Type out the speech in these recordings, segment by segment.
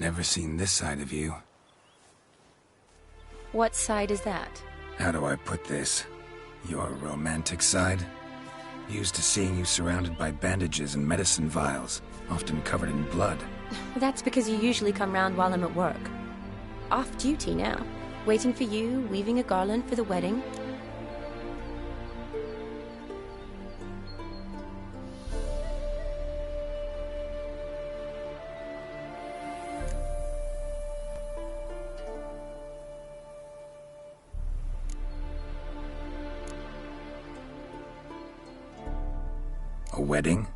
Never seen this side of you. What side is that? How do I put this? Your romantic side? Used to seeing you surrounded by bandages and medicine vials, often covered in blood. That's because you usually come round while I'm at work. Off duty now. Waiting for you, weaving a garland for the wedding. A wedding?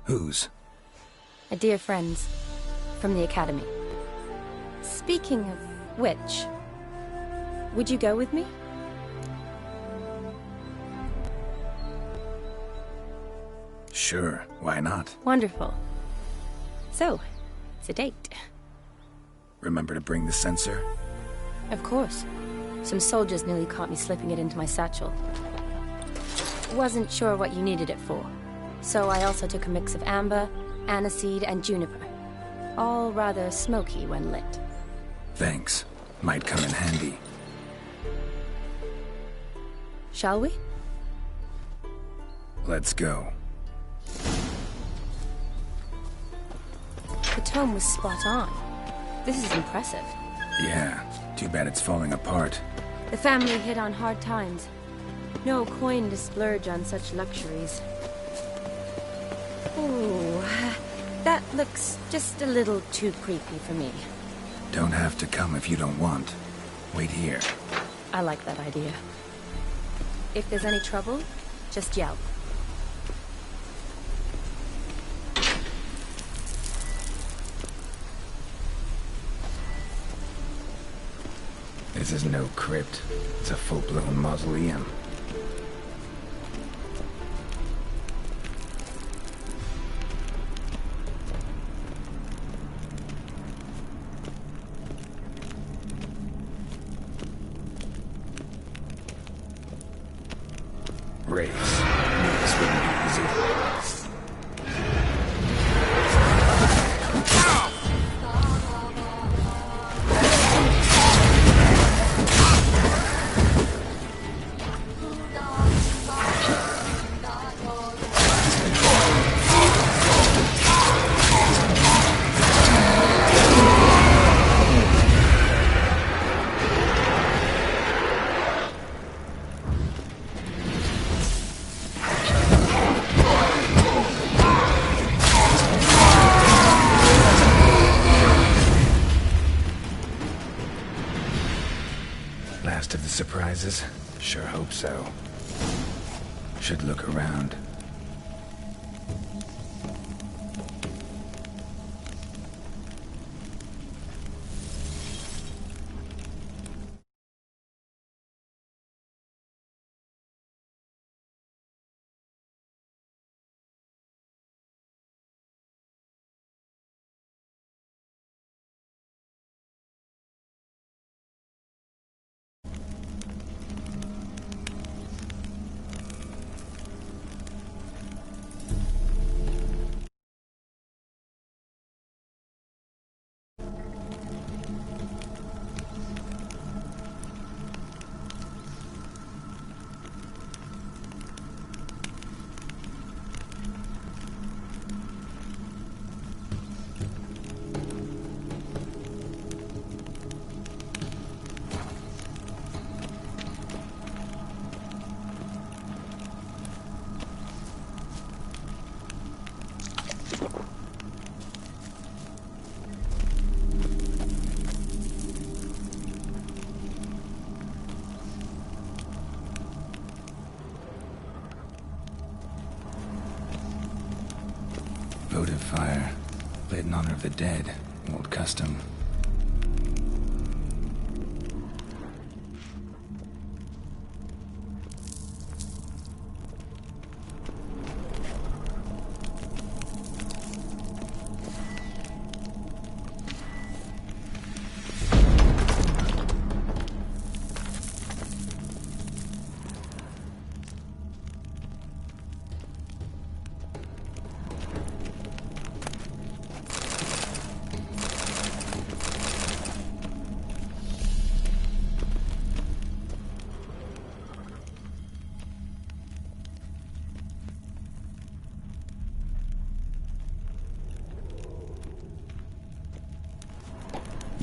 Whose? A dear friend's. From the academy. Speaking of which, would you go with me? Sure, why not? Wonderful. So, it's a date. Remember to bring the sensor? Of course. Some soldiers nearly caught me slipping it into my satchel. Wasn't sure what you needed it for. So I also took a mix of amber, aniseed, and juniper. All rather smoky when lit. Thanks. Might come in handy. Shall we? Let's go. The tome was spot on. This is impressive. Yeah, too bad it's falling apart. The family hit on hard times. No coin to splurge on such luxuries. Ooh, that looks just a little too creepy for me. Don't have to come if you don't want. Wait here. I like that idea. If there's any trouble, just yell. This is no crypt. It's a full-blown mausoleum. Race. This wouldn't be easy. Last of the surprises? Sure hope so. Should look around. Votive fire. Lit in honor of the dead. Old custom.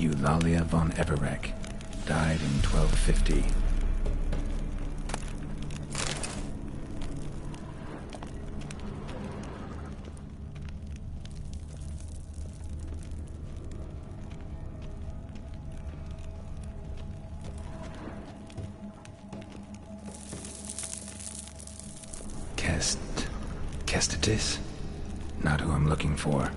Eulalia von Everek, died in 1250. Kestatis? Not who I'm looking for.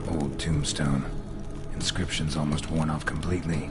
Old tombstone. Inscription's almost worn off completely.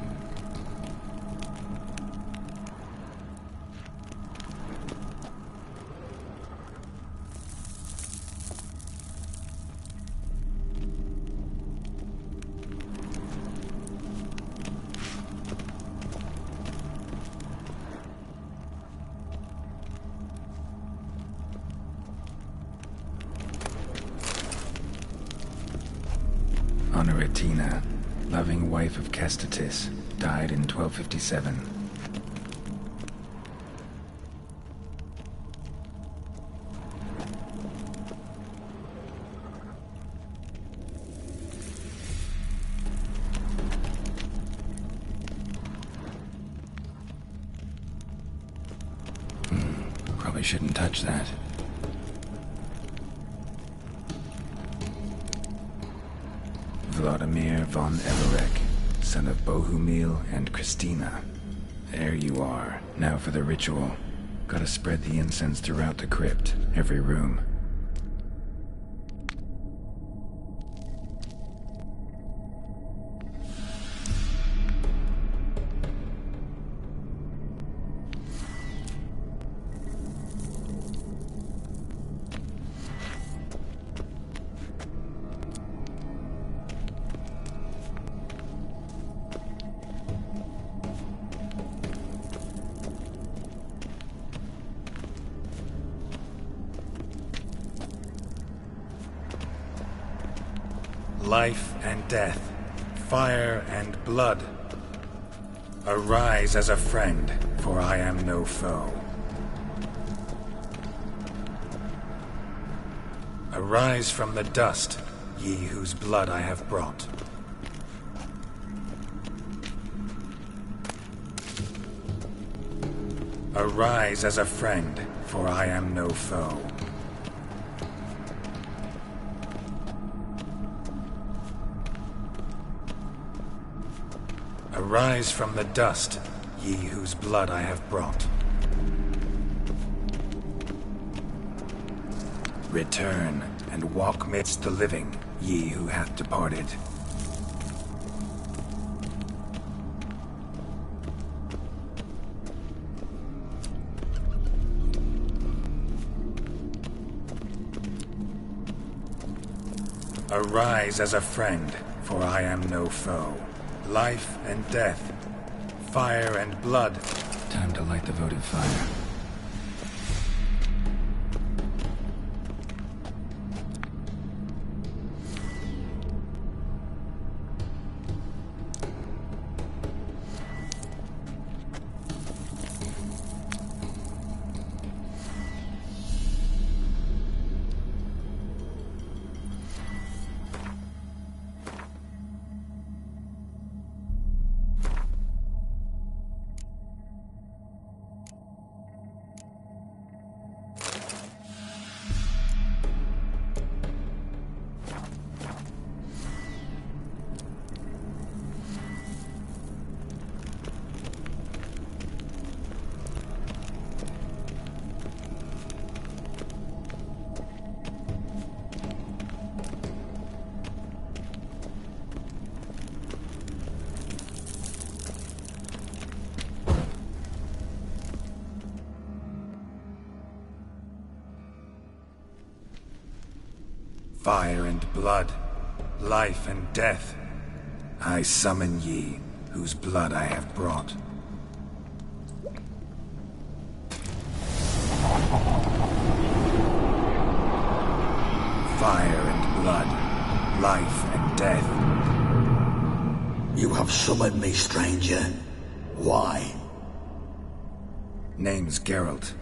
Honoratina, loving wife of Kestatis, died in 1257. Probably shouldn't touch that. Vladimir von Everek, son of Bohumil and Christina. There you are. Now for the ritual. Gotta spread the incense throughout the crypt, every room. Life and death, fire and blood. Arise as a friend, for I am no foe. Arise from the dust, ye whose blood I have brought. Arise as a friend, for I am no foe. Arise from the dust, ye whose blood I have brought. Return, and walk midst the living, ye who hath departed. Arise as a friend, for I am no foe. Life and death, fire and blood. Time to light the votive fire. Fire and blood, life and death. I summon ye, whose blood I have brought. Fire and blood. Life and death. You have summoned me, stranger. Why? Name's Geralt.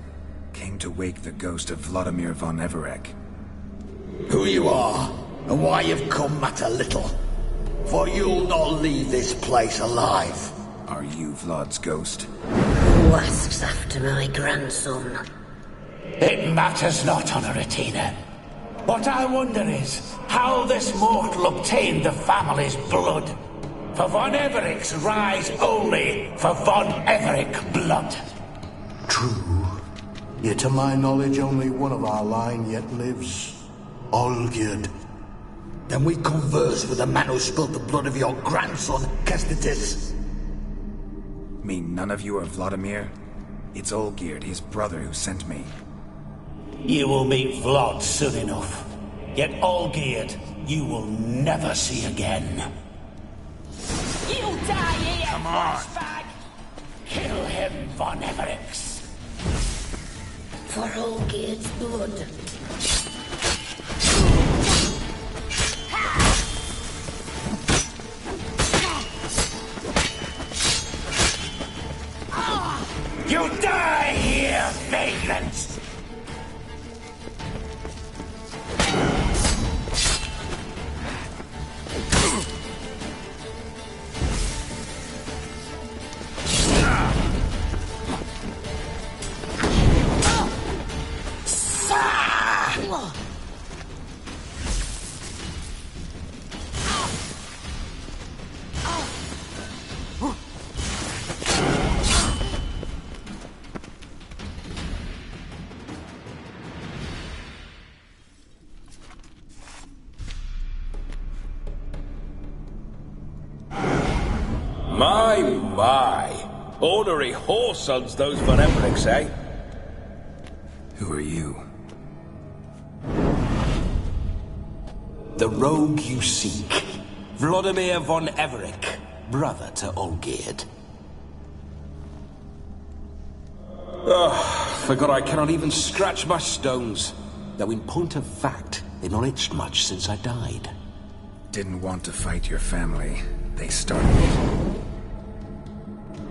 Came to wake the ghost of Vladimir von Everec. Who you are, and why you've come matter little. For you'll not leave this place alive. Are you Vlad's ghost? Who asks after my grandson? It matters not, Honoratina. What I wonder is how this mortal obtained the family's blood. For von Everec's rise only for von Everec blood. True. Yet to my knowledge, only one of our line yet lives. Olgierd. Then we converse with the man who spilled the blood of your grandson, Kestitis. Mean none of you are Vladimir? It's Olgierd, his brother, who sent me. You will meet Vlad soon enough. Yet Olgierd, you will never see again. You'll die here, come on! Flashbag! Kill him, von Everec. For Olgierd's blood. You die here, vagrants! My. Ornery whoresons, those von Everecs, eh? Who are you? The rogue you seek. Vladimir von Everec, brother to Olgierd. Forgot I cannot even scratch my stones. Though in point of fact, they've not itched much since I died. Didn't want to fight your family. They started it.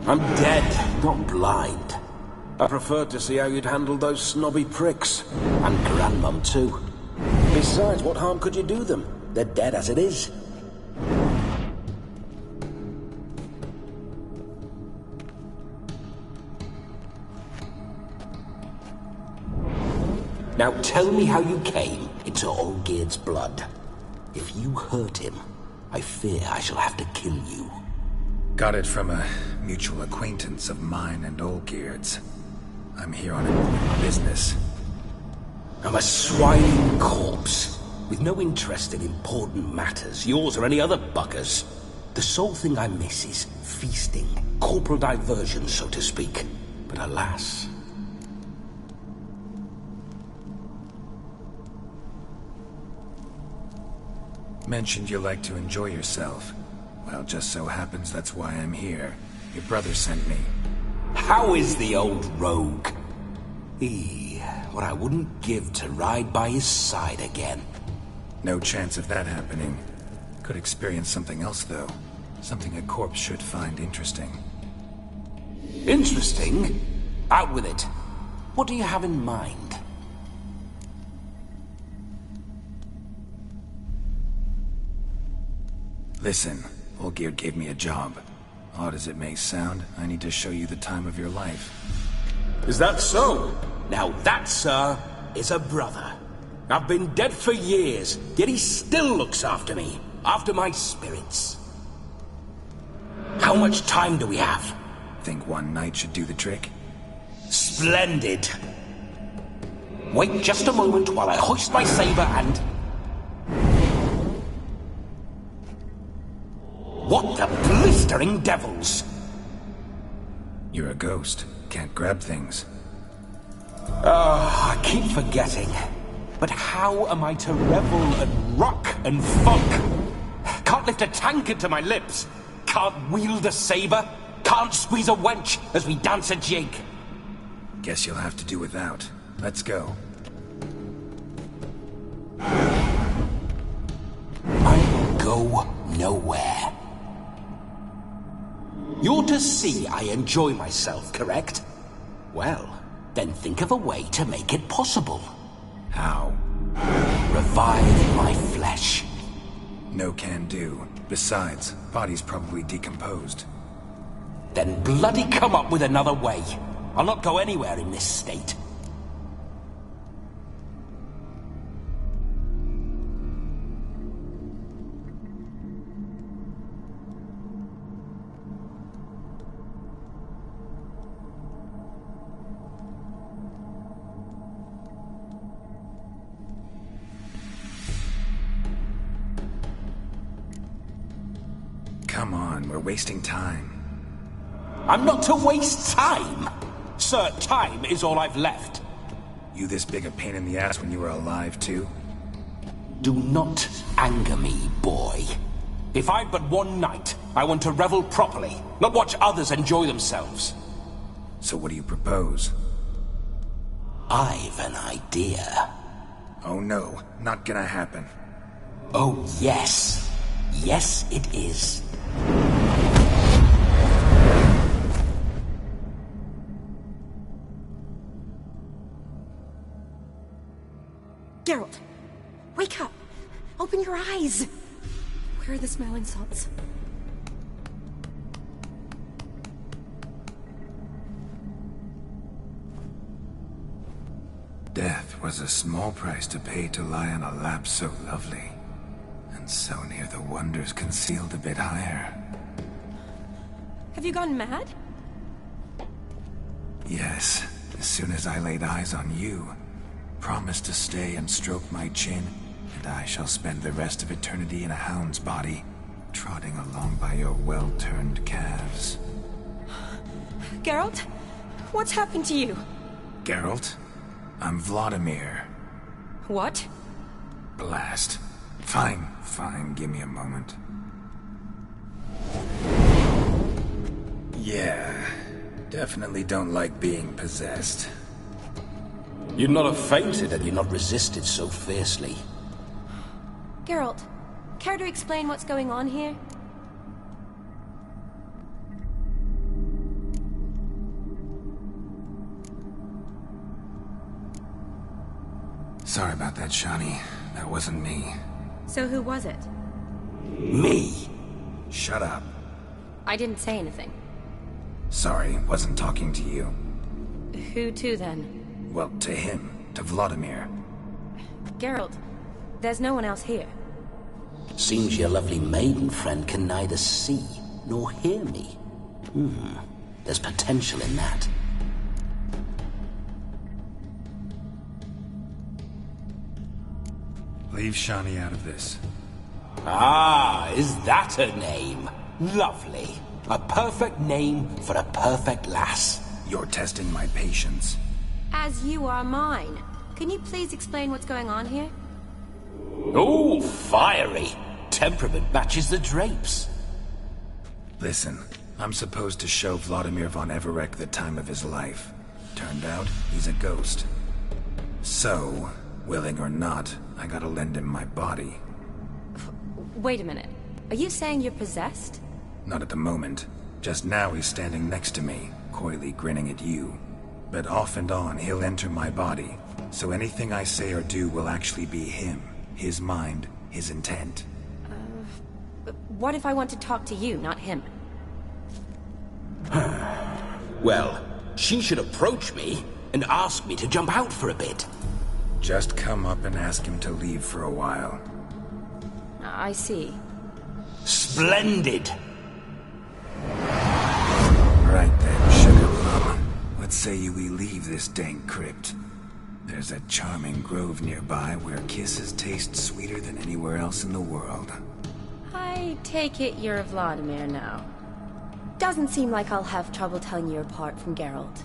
I'm dead, not blind. I preferred to see how you'd handle those snobby pricks. And Grandmum, too. Besides, what harm could you do them? They're dead as it is. Now tell me how you came into Olgierd's blood. If you hurt him, I fear I shall have to kill you. Got it from a mutual acquaintance of mine and Olgierd's. I'm here on important business. I'm a swine corpse, with no interest in important matters, yours or any other buggers. The sole thing I miss is feasting, corporal diversion, so to speak. But alas... Mentioned you like to enjoy yourself. Well, just so happens that's why I'm here. Your brother sent me. How is the old rogue? What I wouldn't give to ride by his side again. No chance of that happening. Could experience something else, though. Something a corpse should find interesting. Interesting? Out with it. What do you have in mind? Listen, Olgierd gave me a job. Odd as it may sound, I need to show you the time of your life. Is that so? Now that, sir, is a brother. I've been dead for years, yet he still looks after me, after my spirits. How much time do we have? Think one night should do the trick? Splendid. Wait just a moment while I hoist my saber and... What the blistering devils? You're a ghost. Can't grab things. I keep forgetting. But how am I to revel and rock and funk? Can't lift a tankard to my lips. Can't wield a saber. Can't squeeze a wench as we dance a jig. Guess you'll have to do without. Let's go. go nowhere. You're to see I enjoy myself, correct? Well, then think of a way to make it possible. How? Revive my flesh. No can do. Besides, body's probably decomposed. Then bloody come up with another way. I'll not go anywhere in this state. Come on, we're wasting time. I'm not to waste time! Sir, time is all I've left. You this big a pain in the ass when you were alive, too? Do not anger me, boy. If I've but one night, I want to revel properly, not watch others enjoy themselves. So what do you propose? I've an idea. Oh no, not gonna happen. Oh yes. Yes, it is. Geralt, wake up! Open your eyes! Where are the smelling salts? Death was a small price to pay to lie on a lap so lovely, and so near the wonders concealed a bit higher. Have you gone mad? Yes, as soon as I laid eyes on you, promised to stay and stroke my chin, and I shall spend the rest of eternity in a hound's body, trotting along by your well-turned calves. Geralt? What's happened to you? Geralt? I'm Vladimir. What? Blast. Fine, give me a moment. Yeah, definitely don't like being possessed. You'd not have fainted had you not resisted so fiercely. Geralt, care to explain what's going on here? Sorry about that, Shani. That wasn't me. So who was it? Me? Shut up. I didn't say anything. Sorry, wasn't talking to you. Who to then? Well, to him. To Vladimir. Geralt, there's no one else here. Seems your lovely maiden friend can neither see nor hear me. There's potential in that. Leave Shani out of this. Ah, is that her name? Lovely. A perfect name for a perfect lass. You're testing my patience. As you are mine. Can you please explain what's going on here? Oh, fiery. Temperament matches the drapes. Listen, I'm supposed to show Vladimir von Everec the time of his life. Turned out, he's a ghost. So, willing or not, I gotta lend him my body. Wait a minute. Are you saying you're possessed? Not at the moment. Just now he's standing next to me, coyly grinning at you. But off and on, he'll enter my body. So anything I say or do will actually be him. His mind, his intent. What if I want to talk to you, not him? Well, she should approach me and ask me to jump out for a bit. Just come up and ask him to leave for a while. I see. Splendid! Right then, sugar plum. What say you we leave this dank crypt? There's a charming grove nearby where kisses taste sweeter than anywhere else in the world. I take it you're Vladimir now. Doesn't seem like I'll have trouble telling you apart from Geralt.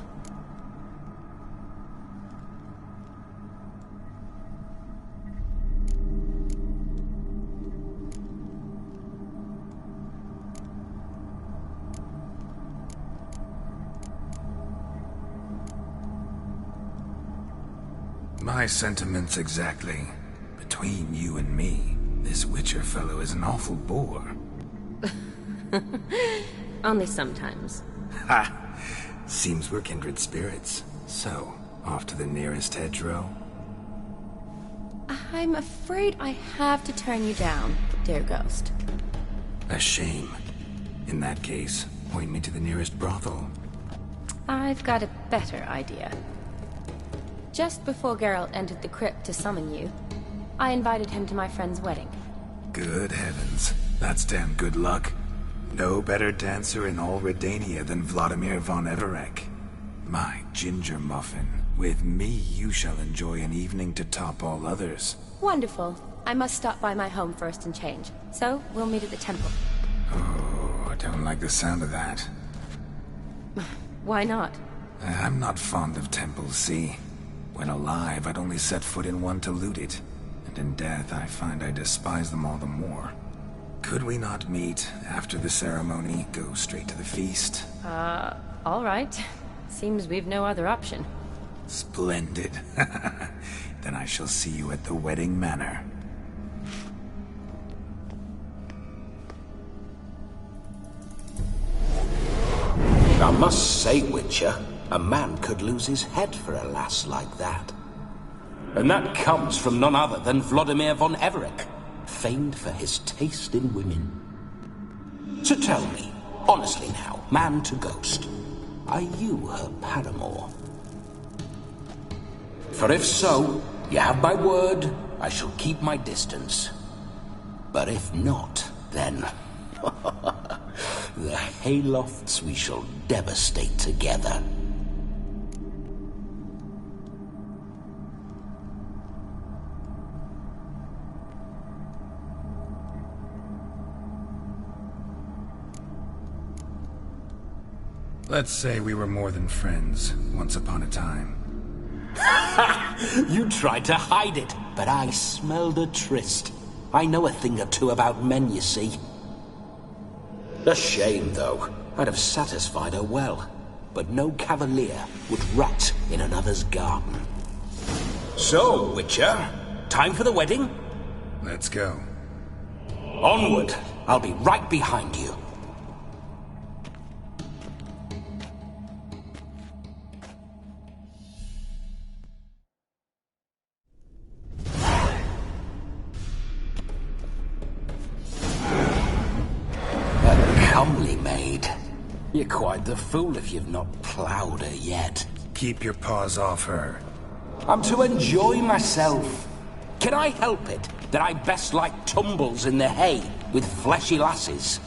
My sentiments exactly. Between you and me, This Witcher fellow is an awful bore. Only sometimes. Ha! Seems we're kindred spirits. So, off to the nearest hedgerow? I'm afraid I have to turn you down, dear ghost. A shame. In that case, point me to the nearest brothel. I've got a better idea. Just before Geralt entered the crypt to summon you, I invited him to my friend's wedding. Good heavens. That's damn good luck. No better dancer in all Redania than Vladimir von Everec. My ginger muffin. With me, you shall enjoy an evening to top all others. Wonderful. I must stop by my home first and change. So, we'll meet at the temple. Oh, I don't like the sound of that. Why not? I'm not fond of temples, see? When alive, I'd only set foot in one to loot it. And in death, I find I despise them all the more. Could we not meet after the ceremony, go straight to the feast? All right. Seems we've no other option. Splendid. Then I shall see you at the wedding manor. I must say, Witcher, a man could lose his head for a lass like that. And that comes from none other than Vladimir von Everec, famed for his taste in women. So tell me, honestly now, man to ghost, are you her paramour? For if so, you have my word, I shall keep my distance. But if not, then... the haylofts we shall devastate together. Let's say we were more than friends, once upon a time. You tried to hide it, but I smelled a tryst. I know a thing or two about men, you see. A shame, though. I'd have satisfied her well. But no cavalier would rot in another's garden. So, Witcher, time for the wedding? Let's go. Onward! I'll be right behind you. Comely maid. You're quite the fool if you've not ploughed her yet. Keep your paws off her. I'm to enjoy myself. Can I help it that I best like tumbles in the hay with fleshy lasses?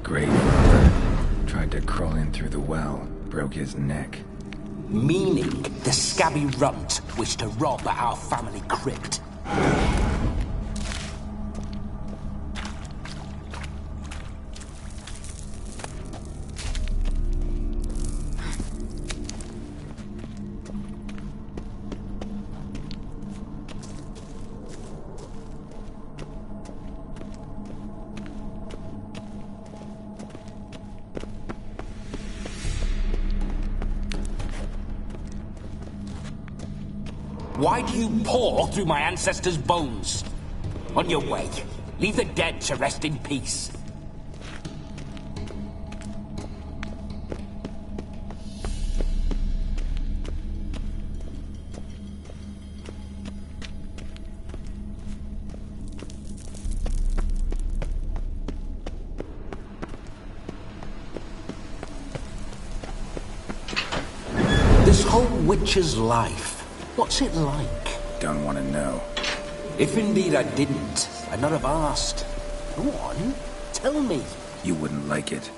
Great brother. Tried to crawl in through the well, broke his neck. Meaning the scabby runt wished to rob at our family crypt. Why do you paw through my ancestors' bones? On your way. Leave the dead to rest in peace. This whole witch's life. What's it like? Don't want to know. If indeed I didn't, I'd not have asked. Go on, tell me. You wouldn't like it.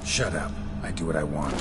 Shut up. I do what I want.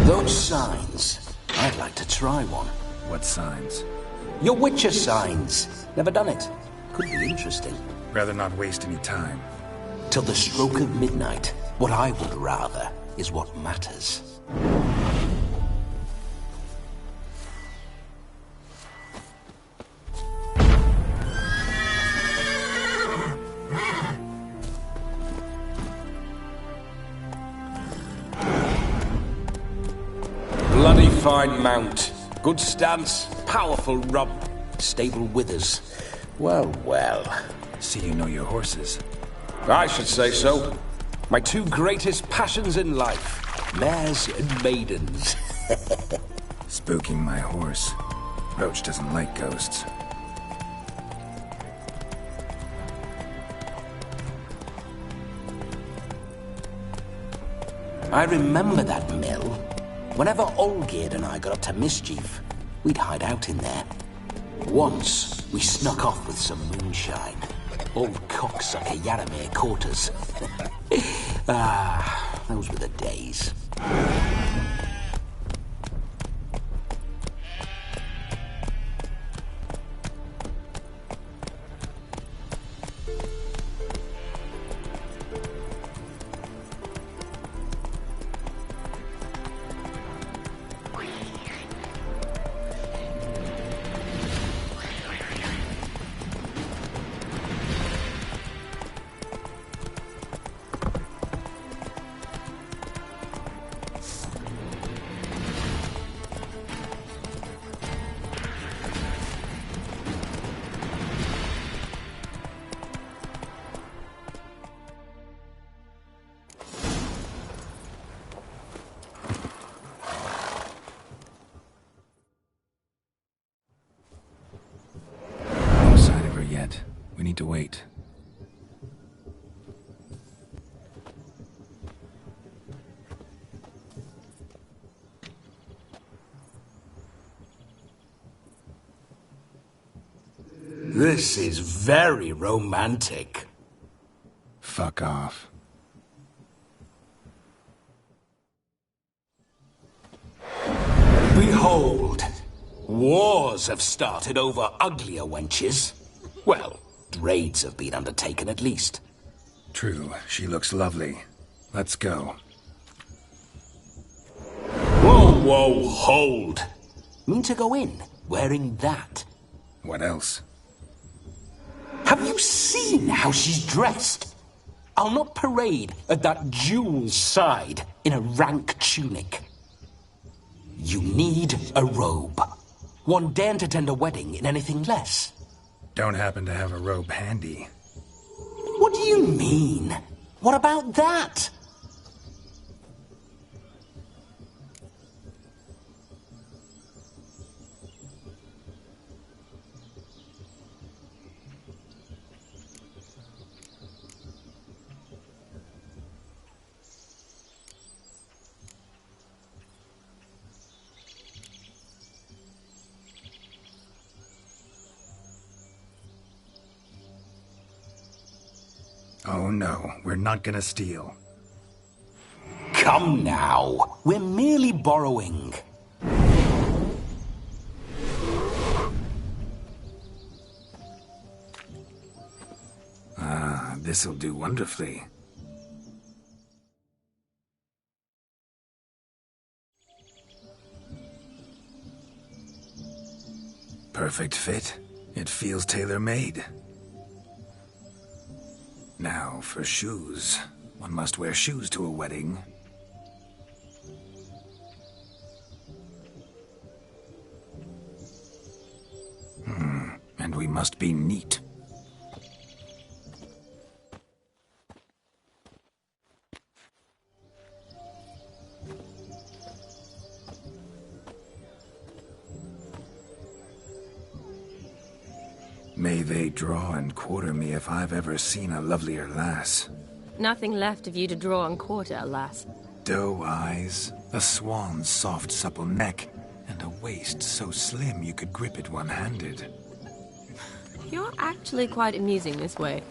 Those signs. I'd like to try one. What signs? Your Witcher signs. Never done it. Could be interesting. Rather not waste any time. Till the stroke of midnight. What I would rather is what matters. Bloody fine mount. Good stance, powerful rub, stable withers. Well, well. See you know your horses. I should say so. My two greatest passions in life. Mares and maidens. Spooking my horse. Roach doesn't like ghosts. I remember that mill. Whenever Olgerd and I got up to mischief, we'd hide out in there. Once, we snuck off with some moonshine. Old cocksucker Yaramir caught us. Those were the days. We need to wait. This is very romantic. Fuck off. Behold, wars have started over uglier wenches. Well, raids have been undertaken at least. True, she looks lovely. Let's go. Whoa, whoa, hold. Mean to go in, wearing that? What else? Have you seen how she's dressed? I'll not parade at that jewel's side in a rank tunic. You need a robe. One daren't attend a wedding in anything less. Don't happen to have a robe handy. What do you mean? What about that? Oh no, we're not gonna steal. Come now, we're merely borrowing. Ah, this'll do wonderfully. Perfect fit. It feels tailor-made. Now, for shoes. One must wear shoes to a wedding. And we must be neat. May they draw and quarter me if I've ever seen a lovelier lass. Nothing left of you to draw and quarter, alas. Doe eyes, a swan's soft supple neck, and a waist so slim you could grip it one-handed. You're actually quite amusing this way.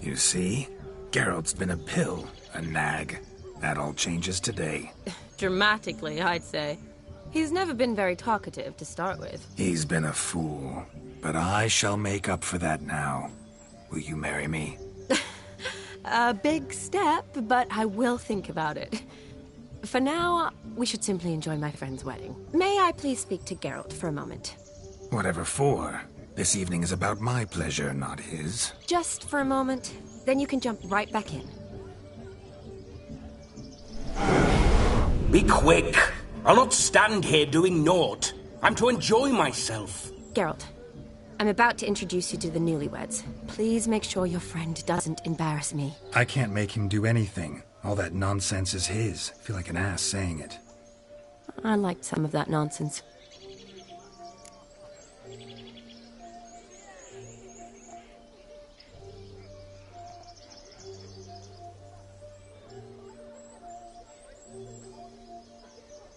You see? Geralt's been a pill, a nag. That all changes today. Dramatically, I'd say. He's never been very talkative to start with. He's been a fool, but I shall make up for that now. Will you marry me? A big step, but I will think about it. For now, we should simply enjoy my friend's wedding. May I please speak to Geralt for a moment? Whatever for. This evening is about my pleasure, not his. Just for a moment, then you can jump right back in. Be quick. I'll not stand here doing naught. I'm to enjoy myself. Geralt, I'm about to introduce you to the newlyweds. Please make sure your friend doesn't embarrass me. I can't make him do anything. All that nonsense is his. I feel like an ass saying it. I liked some of that nonsense.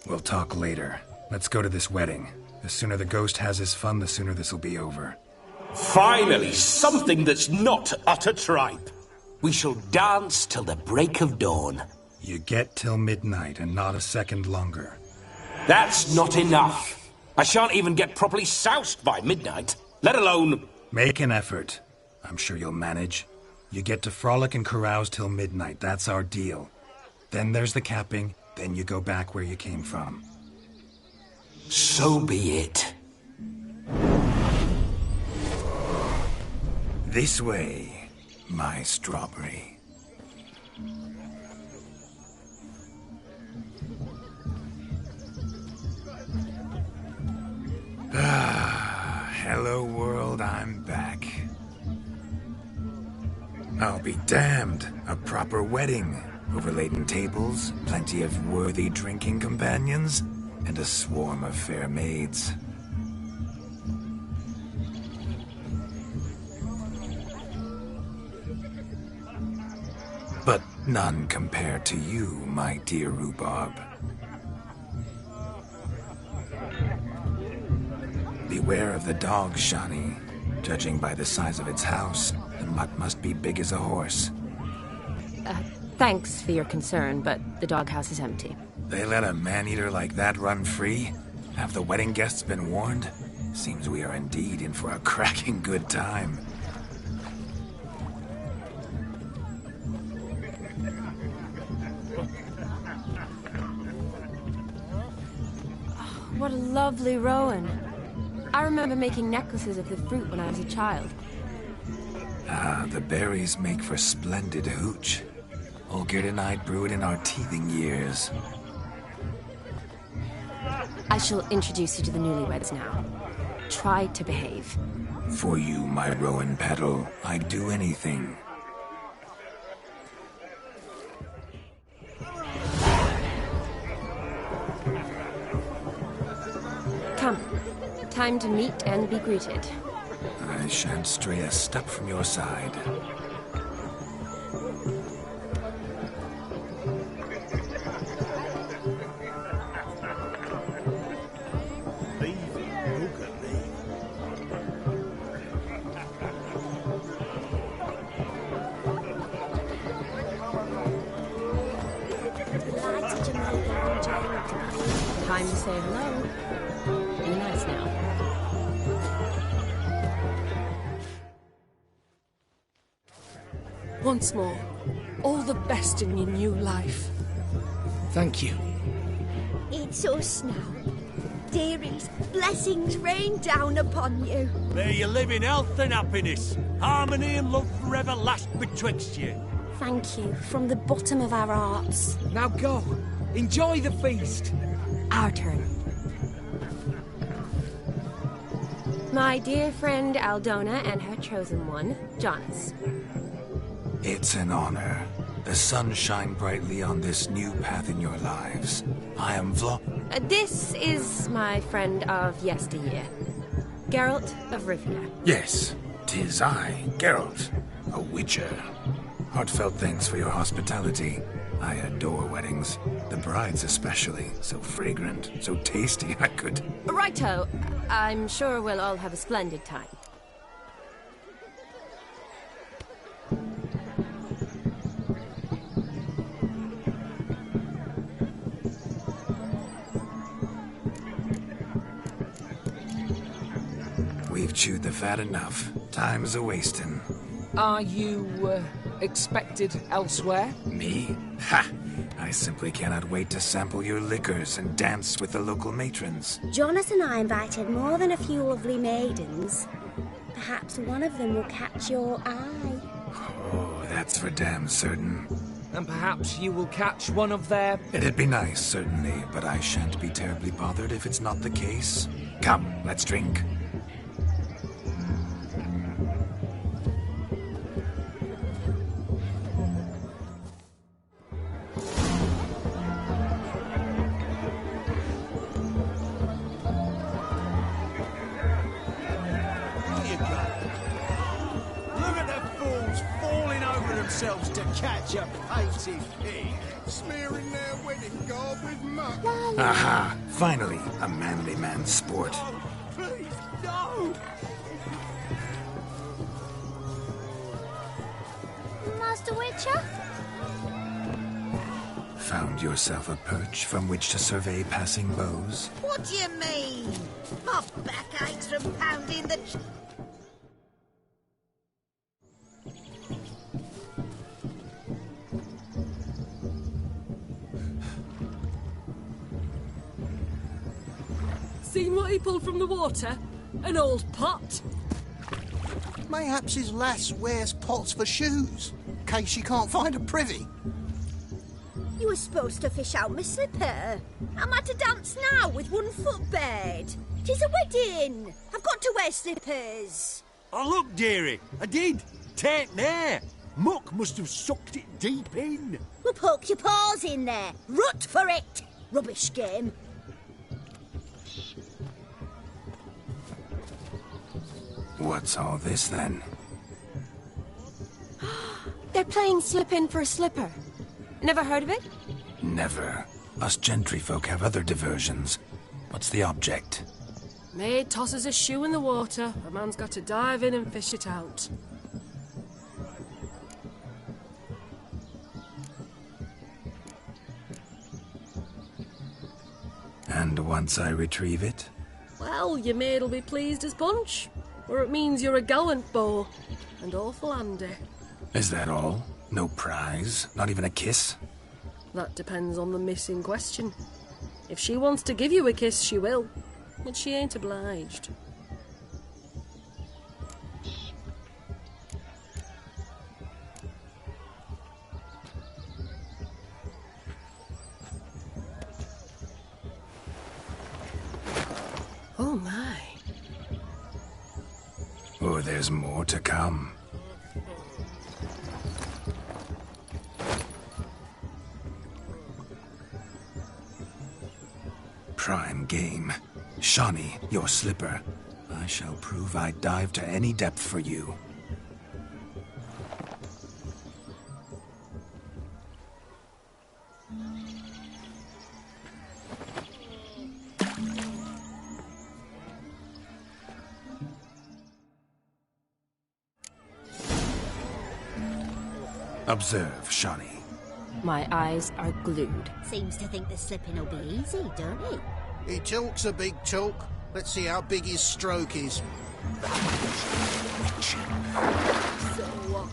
We'll talk later. Let's go to this wedding. The sooner the ghost has his fun, the sooner this'll be over. Finally, something that's not utter tripe. We shall dance till the break of dawn. You get till midnight and not a second longer. That's not enough. I shan't even get properly soused by midnight, let alone... Make an effort. I'm sure you'll manage. You get to frolic and carouse till midnight. That's our deal. Then there's the capping. Then you go back where you came from. So be it. This way, my strawberry. Ah, hello world, I'm back. I'll be damned. A proper wedding. Overladen tables, plenty of worthy drinking companions, and a swarm of fair maids. None compared to you, my dear rhubarb. Beware of the dog, Shani. Judging by the size of its house, the mutt must be big as a horse. Thanks for your concern, but the doghouse is empty. They let a man-eater like that run free? Have the wedding guests been warned? Seems we are indeed in for a cracking good time. What a lovely rowan. I remember making necklaces of the fruit when I was a child. Ah, the berries make for splendid hooch. Olgerd and I brewed in our teething years. I shall introduce you to the newlyweds now. Try to behave. For you, my rowan petal, I'd do anything. Come. Time to meet and be greeted. I shan't stray a step from your side. Time to say hello. Be nice now. Once more, all the best in your new life. Thank you. It's us now. Dearies, blessings rain down upon you. May you live in health and happiness. Harmony and love forever last betwixt you. Thank you from the bottom of our hearts. Now go. Enjoy the feast. Our turn. My dear friend Aldona and her chosen one, Jonas. It's an honor. The sun shine brightly on this new path in your lives. I am This is my friend of yesteryear, Geralt of Rivia. Yes, 'tis I, Geralt, a witcher. Heartfelt thanks for your hospitality. I adore weddings. The brides especially. So fragrant, so tasty, I could... Righto. I'm sure we'll all have a splendid time. We've chewed the fat enough. Time's a-wasting. Are you, expected elsewhere? Me? Ha! I simply cannot wait to sample your liquors and dance with the local matrons. Jonas and I invited more than a few lovely maidens. Perhaps one of them will catch your eye. Oh, that's for damn certain. And perhaps you will catch one of their... It'd be nice, certainly, but I shan't be terribly bothered if it's not the case. Come, let's drink. Themselves to catch a painted pig. Smearing their wedding garb with muck. Aha! Finally, a manly man's sport. Oh, please, no! Master Witcher? Found yourself a perch from which to survey passing beaux? What do you mean? My back aches from pounding the... Seen what he pulled from the water? An old pot? Mayhaps his lass wears pots for shoes, in case she can't find a privy. You were supposed to fish out my slipper. I'm at a dance now with one foot bared. 'Tis a wedding. I've got to wear slippers. Oh, look, dearie, I did. Take there. Muck must have sucked it deep in. Well, poke your paws in there. Rut for it. Rubbish game. What's all this, then? They're playing slip in for a slipper. Never heard of it? Never. Us gentry folk have other diversions. What's the object? Maid tosses a shoe in the water. A man's got to dive in and fish it out. And once I retrieve it? Well, your maid'll be pleased as punch. Or it means you're a gallant beau. And awful handy. Is that all? No prize? Not even a kiss? That depends on the miss in question. If she wants to give you a kiss, she will. But she ain't obliged. Oh my. Oh, there's more to come. Prime game. Shawnee, your slipper. I shall prove I dive to any depth for you. Observe, Shawnee. My eyes are glued. Seems to think the slipping will be easy, don't he? He talks a big talk. Let's see how big his stroke is. So what?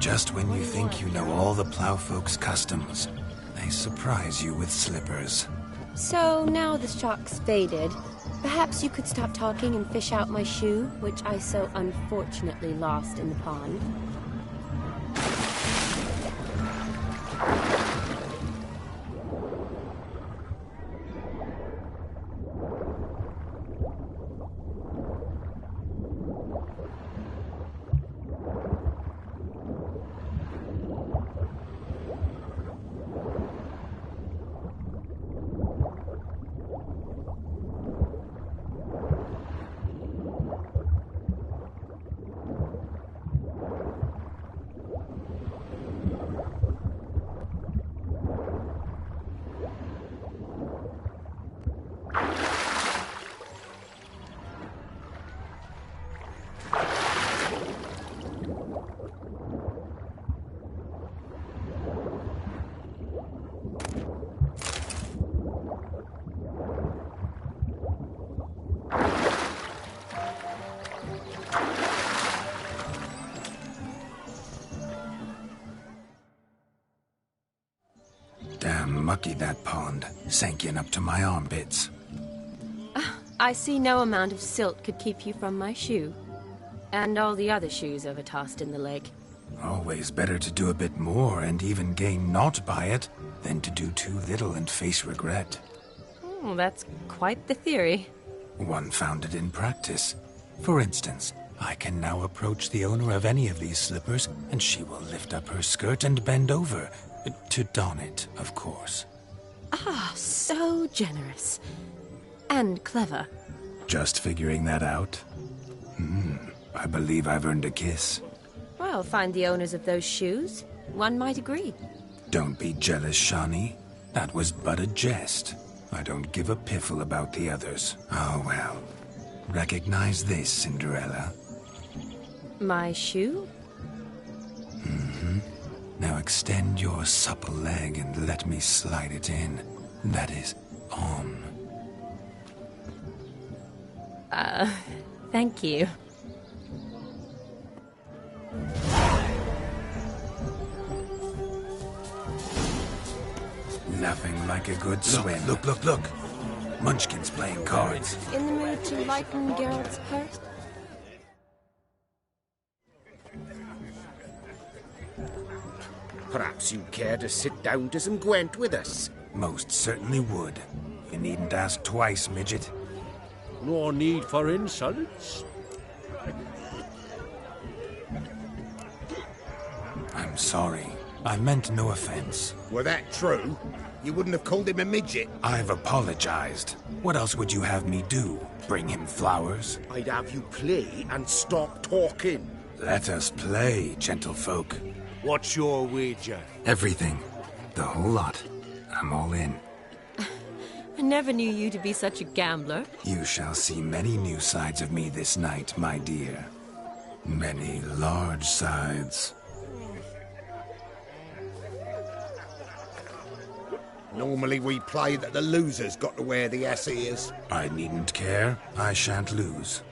Just when you think you know all the plowfolk's customs, they surprise you with slippers. So now the shock's faded, perhaps you could stop talking and fish out my shoe, which I so unfortunately lost in the pond. Damn mucky that pond, sank in up to my armpits. I see no amount of silt could keep you from my shoe. And all the other shoes ever tossed in the lake. Always better to do a bit more and even gain naught by it than to do too little and face regret. Oh, that's quite the theory. One founded in practice. For instance, I can now approach the owner of any of these slippers, and she will lift up her skirt and bend over. To don it, of course. Ah, so generous. And clever. Just figuring that out? I believe I've earned a kiss. Well, find the owners of those shoes. One might agree. Don't be jealous, Shawnee. That was but a jest. I don't give a piffle about the others. Oh, well. Recognize this, Cinderella. My shoe? Now extend your supple leg and let me slide it in. That is, on. Thank you. Nothing like a good swim. Look. Munchkin's playing cards. In the mood to lighten Geralt's purse? Perhaps you'd care to sit down to some Gwent with us? Most certainly would. You needn't ask twice, midget. No need for insults. I'm sorry. I meant no offense. Were that true, you wouldn't have called him a midget. I've apologized. What else would you have me do? Bring him flowers? I'd have you play and stop talking. Let us play, gentlefolk. What's your wager? Everything. The whole lot. I'm all in. I never knew you to be such a gambler. You shall see many new sides of me this night, my dear. Many large sides. Normally we play that the loser's got to wear the ass ears. I needn't care. I shan't lose.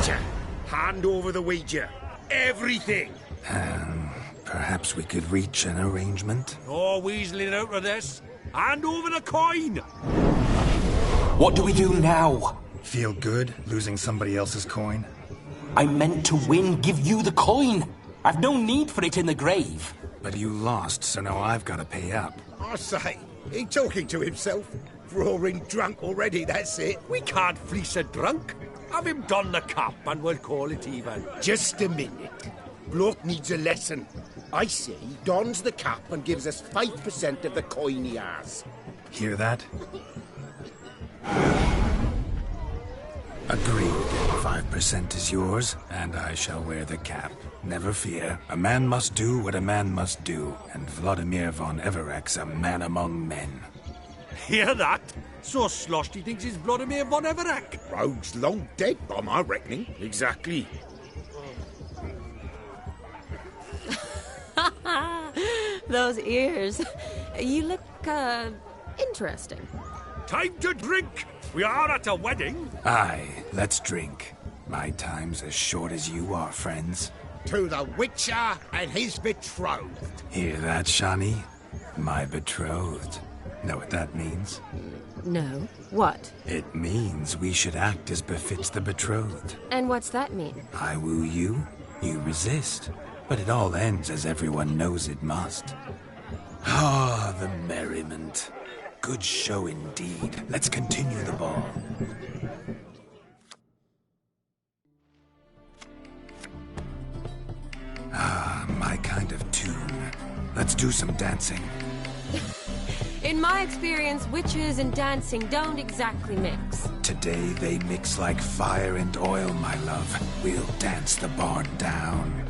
wager. Hand over the wager. Everything. Perhaps we could reach an arrangement? No weaseling out of this. Hand over the coin. What do we do now? Feel good losing somebody else's coin? I meant to win, give you the coin. I've no need for it in the grave. But you lost, so now I've got to pay up. I say, he talking to himself. Roaring drunk already, that's it. We can't fleece a drunk. Have him don the cap and we'll call it even. Just a minute. Bloke needs a lesson. I say he dons the cap and gives us 5% of the coin he has. Hear that? Agreed. 5% is yours, and I shall wear the cap. Never fear. A man must do what a man must do, and Vladimir von Everek's a man among men. Hear that? So sloshed he thinks he's Vladimir von Everek. Rogue's long dead, by my reckoning. Exactly. Those ears. You look, interesting. Time to drink. We are at a wedding. Aye, let's drink. My time's as short as you are, friends. To the Witcher and his betrothed. Hear that, Shani? My betrothed. Know what that means? No. What? It means we should act as befits the betrothed. And what's that mean? I woo you, you resist. But it all ends as everyone knows it must. Ah, the merriment. Good show indeed. Let's continue the ball. Ah, my kind of tune. Let's do some dancing. In my experience, witches and dancing don't exactly mix. Today they mix like fire and oil, my love. We'll dance the barn down.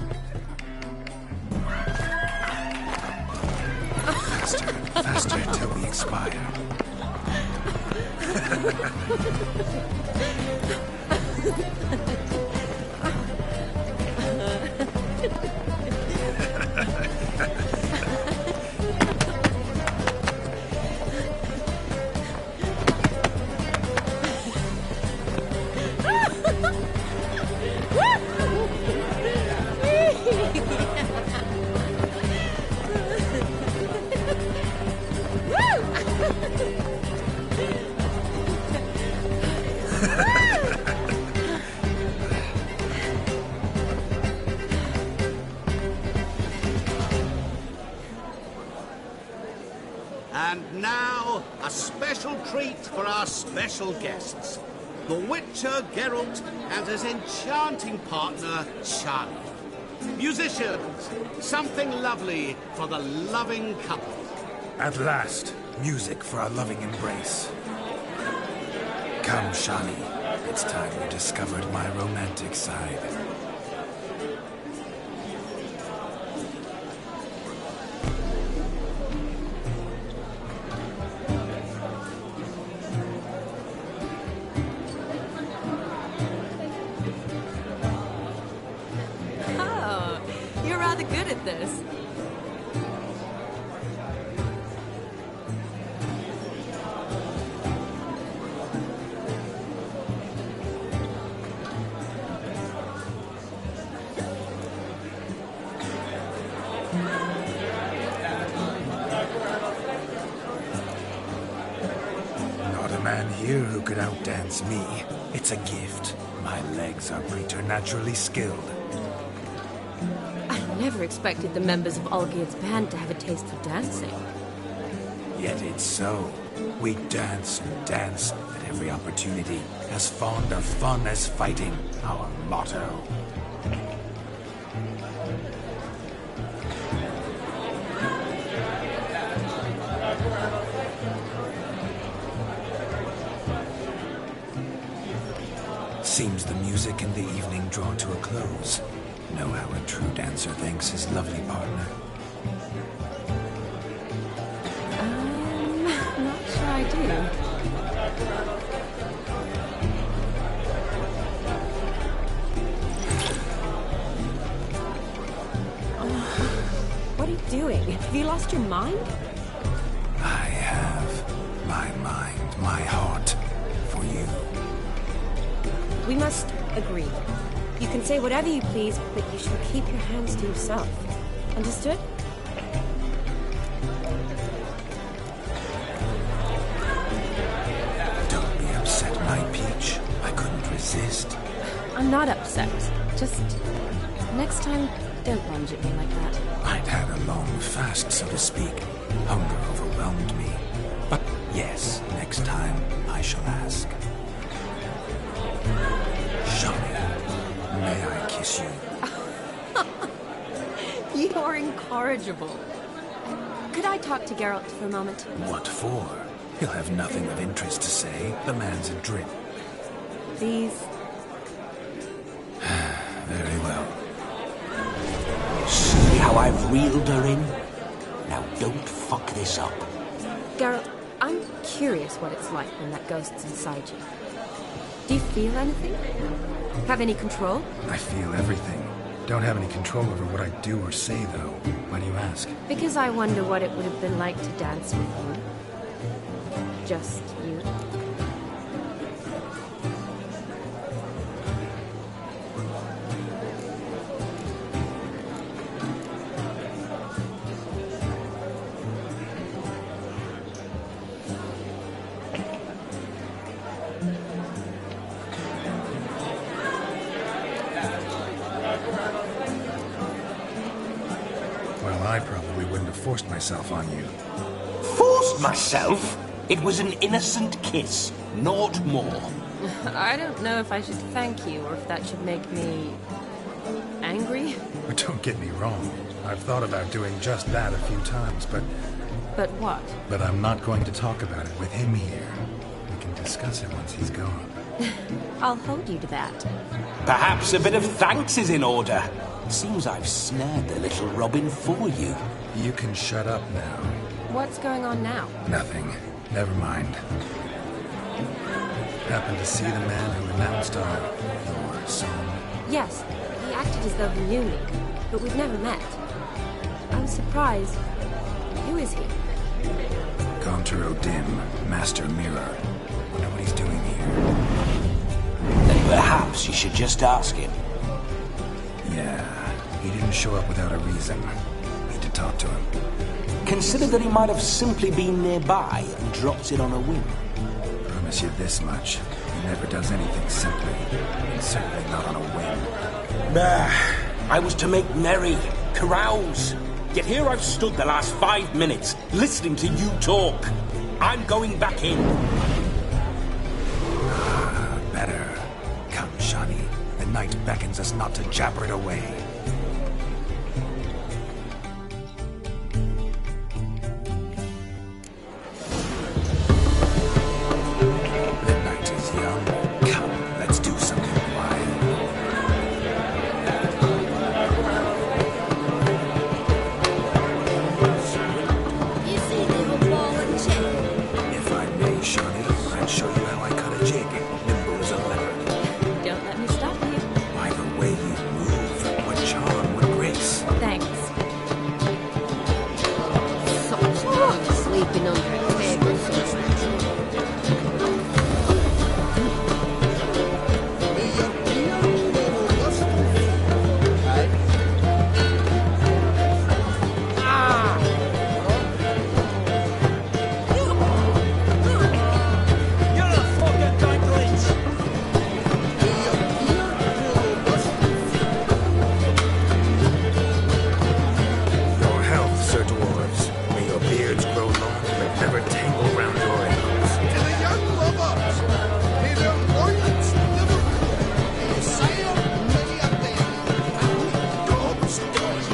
Faster, faster till we expire. And now, a special treat for our special guests. The Witcher, Geralt, and his enchanting partner, Charlie. Musicians, something lovely for the loving couple. At last, music for a loving embrace. Come, Shani. It's time you discovered my romantic side. Oh, you're rather good at this. Not a man here who could outdance me. It's a gift. My legs are preternaturally skilled. I never expected the members of Olgierd's band to have a taste for dancing. Yet it's so. We dance and dance at every opportunity, as fond of fun as fighting, our motto. Seems the music in the evening draw to a close. Know how a true dancer thanks his lovely partner. Not sure I do. What are you doing? Have you lost your mind? I have my mind, my heart, for you. We must Agreed. You can say whatever you please, but you should keep your hands to yourself. Understood? Don't be upset, my peach. I couldn't resist. I'm not upset. Just... next time, don't lunge at me like that. I'd had a long fast, so to speak. Hunger overwhelmed me. But yes, next time I shall ask. Shani, may I kiss you? You're incorrigible. Could I talk to Geralt for a moment? What for? He'll have nothing of interest to say. The man's a drip. Please. Very well. See how I've reeled her in? Now don't fuck this up. Geralt, I'm curious what it's like when that ghost's inside you. Do you feel anything? Have any control? I feel everything. Don't have any control over what I do or say, though. Why do you ask? Because I wonder what it would have been like to dance with you. Just you. I probably wouldn't have forced myself on you. Forced myself? It was an innocent kiss, naught more. I don't know if I should thank you or if that should make me... angry? But don't get me wrong. I've thought about doing just that a few times, but... But what? But I'm not going to talk about it with him here. We can discuss it once he's gone. I'll hold you to that. Perhaps a bit of thanks is in order. Seems I've snared the little Robin for you. You can shut up now. What's going on now? Nothing. Never mind. Happened to see the man who announced your song? Yes, he acted as though he knew me, but we've never met. I was surprised. Who is he? Gaunter O'Dim, Master Mirror. Wonder what he's doing here. Then perhaps you should just ask him. Yeah, he didn't show up without a reason. Need to talk to him. Consider that he might have simply been nearby and dropped in on a whim. Promise you this much. He never does anything simply. And certainly not on a whim. I was to make merry, carouse. Yet here I've stood the last 5 minutes, listening to you talk. I'm going back in. Better. Come, Shani. The night beckons us not to jabber it away. The night is young. Come, let's do something wild. You see little ball and chain? If I may, Shani, I'd show you how I cut a jig, nimble as a leopard. Don't let me stop you. By the way you move, what charm, what grace. Thanks. Such sleeping under a table somewhere. Your health, Sir Dwarves. May your beards grow long, but never tangle round your ankles. To the young lovers, may their loins never cool. May you sail many a day, and with dogs toys.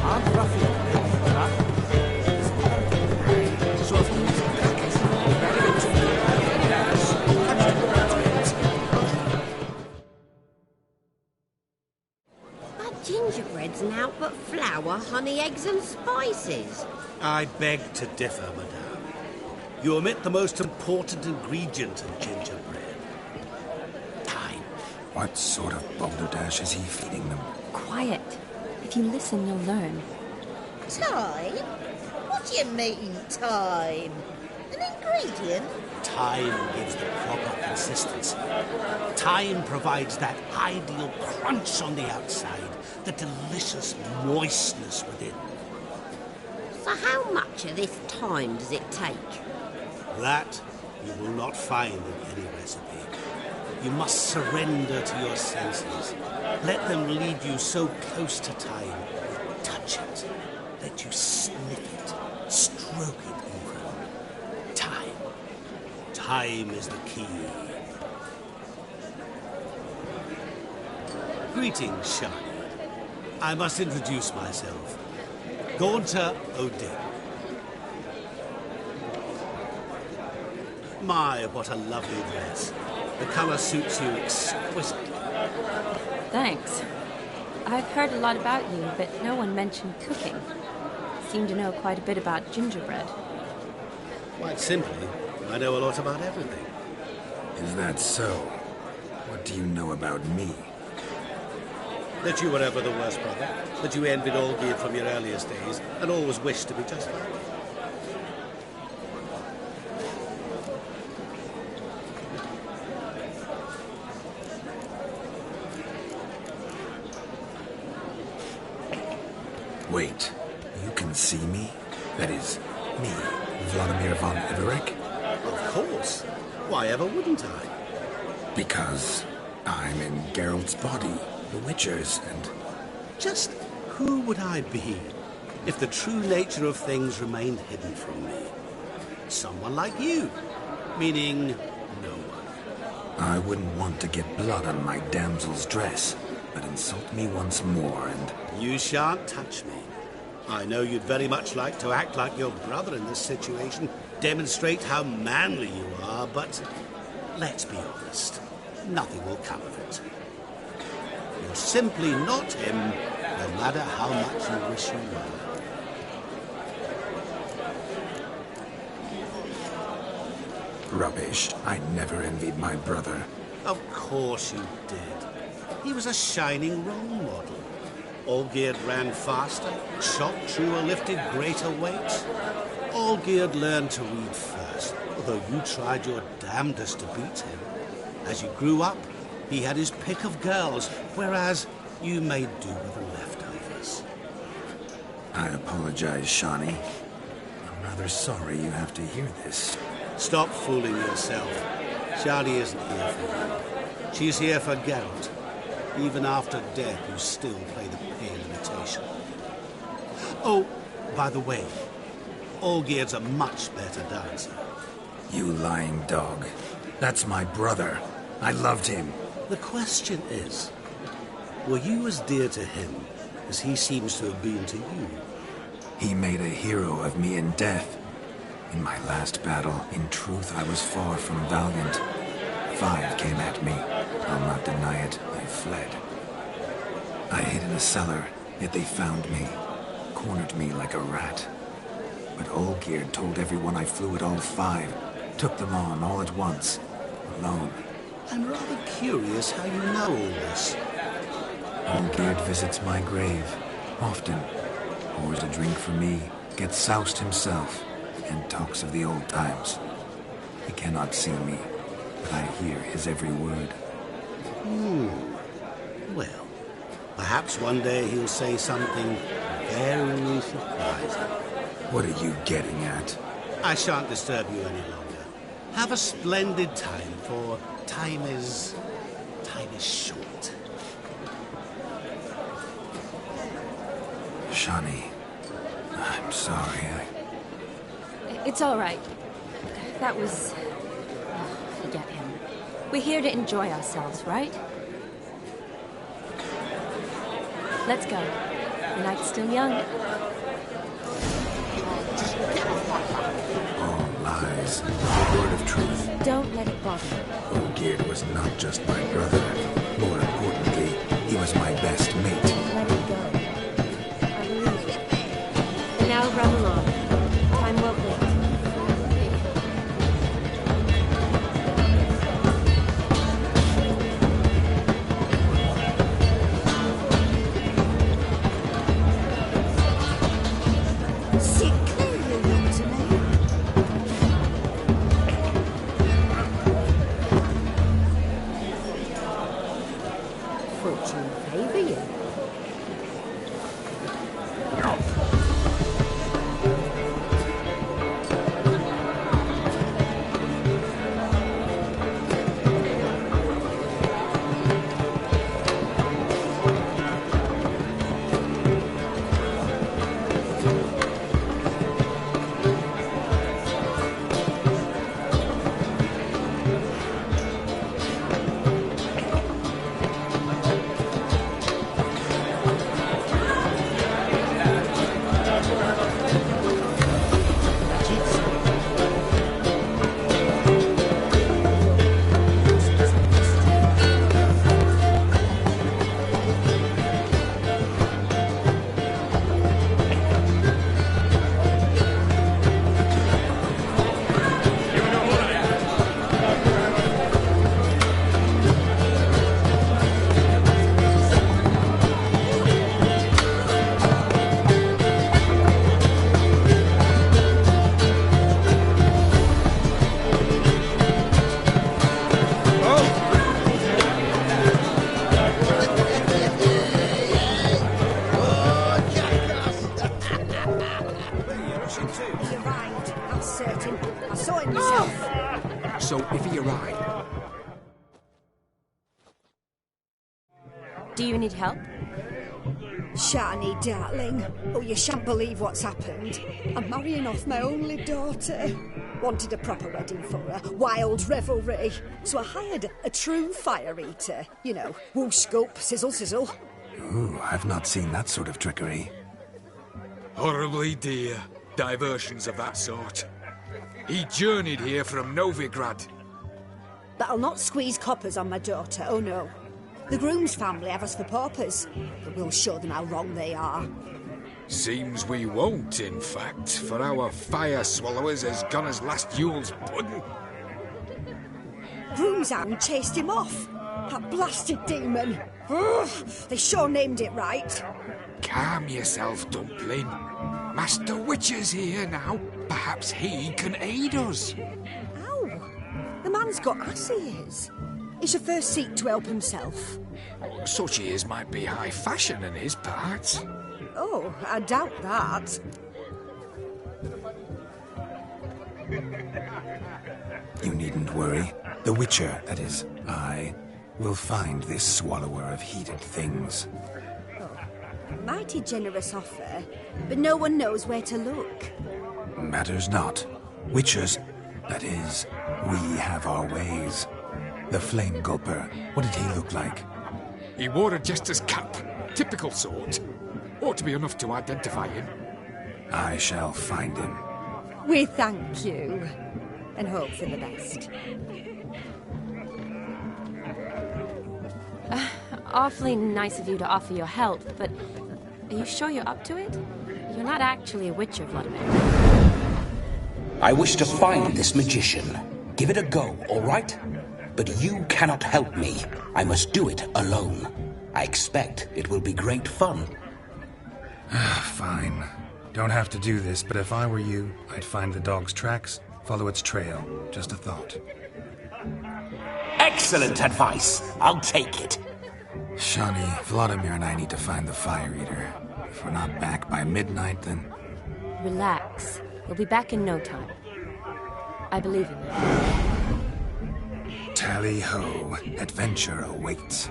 I'm Ruffian. So if he's back, That gingerbread's naught but flour, honey, eggs and spices. I beg to differ, madame. You omit the most important ingredient in gingerbread. Time. What sort of balderdash is he feeding them? Quiet. If you listen, you'll learn. Time? What do you mean, time? An ingredient? time gives the proper consistency. Time provides that ideal crunch on the outside, the delicious moistness within. So how much of this time does it take? That you will not find in any recipe. You must surrender to your senses. Let them lead you so close to time. Touch it. Let you sniff it. Stroke it even. Time. Time is the key. Greetings, Shani. I must introduce myself. Gaunter Odin. My, what a lovely dress. The colour suits you exquisitely. Thanks. I've heard a lot about you, but no one mentioned cooking. Seem to know quite a bit about gingerbread. Quite simply, I know a lot about everything. Is that so? What do you know about me? That you were ever the worst brother, that you envied Olgierd from your earliest days, and always wished to be just like him. Wait, you can see me? That is, me, Vladimir von Iverek? Of course. Why ever wouldn't I? Because I'm in Geralt's body, the Witcher's, and... Just who would I be if the true nature of things remained hidden from me? Someone like you, meaning no one. I wouldn't want to get blood on my damsel's dress, but insult me once more and... You shan't touch me. I know you'd very much like to act like your brother in this situation, demonstrate how manly you are, but let's be honest, nothing will come of it. You're simply not him, no matter how much you wish you were. Rubbish. I never envied my brother. Of course you did. He was a shining role model. Olgierd ran faster, shot truer, lifted greater weights. Olgierd learned to read first, although you tried your damnedest to beat him. As you grew up, he had his pick of girls, whereas you made do with the leftovers. I apologize, Shani. I'm rather sorry you have to hear this. Stop fooling yourself. Shani isn't here for you. She's here for Geralt. Even after death, you still play the pale imitation. Oh, by the way, Olgierd's a much better dancer. You lying dog. That's my brother. I loved him. The question is, were you as dear to him as he seems to have been to you? He made a hero of me in death. In my last battle, in truth, I was far from valiant. 5 came at me. I'll not deny it, I fled. I hid in a cellar, yet they found me, cornered me like a rat. But Olgierd told everyone I flew at all 5, took them on all at once, alone. I'm rather curious how you know all this. Olgierd visits my grave, often, pours a drink for me, gets soused himself, and talks of the old times. He cannot see me, but I hear his every word. Well, perhaps one day he'll say something very surprising. What are you getting at? I shan't disturb you any longer. Have a splendid time, for time is short. Shani, I'm sorry. It's all right. That was... Oh, forget him. We're here to enjoy ourselves, right? Let's go. The night's still young. All lies. The word of truth. Don't let it bother you. Olgierd was not just my brother. More importantly, he was my best mate. Let it go. I believe it. And now run along. Time well played. fortune favour you. So, if he arrived... Do you need help? Shani, darling. Oh, you shan't believe what's happened. I'm marrying off my only daughter. Wanted a proper wedding for her. Wild revelry. So I hired a true fire eater. You know, whoosh, scoop, sizzle, sizzle. Ooh, I've not seen that sort of trickery. Horribly dear diversions of that sort. He journeyed here from Novigrad. But I'll not squeeze coppers on my daughter, oh no. The groom's family have us for paupers, but we'll show them how wrong they are. Seems we won't, in fact, for our fire swallowers has gone as last Yule's pudding. Groom's hound chased him off. That blasted demon. Ugh, they sure named it right. Calm yourself, Dumpling. Master Witcher's here now. Perhaps he can aid us. Ow! The man's got ass ears. He should first seek to help himself. Such ears might be high fashion in his parts. Oh, I doubt that. You needn't worry. The Witcher, that is, I, will find this swallower of heated things. Mighty generous offer, but no one knows where to look. Matters not. Witchers, that is, we have our ways. The Flame Gulper, what did he look like? He wore a jester's cap. Typical sort. Ought to be enough to identify him. I shall find him. We thank you, and hope for the best. Awfully nice of you to offer your help, but are you sure you're up to it? You're not actually a Witcher, Vladimir. I wish to find this magician. Give it a go, all right? But you cannot help me. I must do it alone. I expect it will be great fun. Fine. Don't have to do this, but if I were you, I'd find the dog's tracks, follow its trail. Just a thought. Excellent advice. I'll take it. Shani, Vladimir and I need to find the Fire Eater. If we're not back by midnight, then... Relax. We'll be back in no time. I believe in you. Tally-ho. Adventure awaits.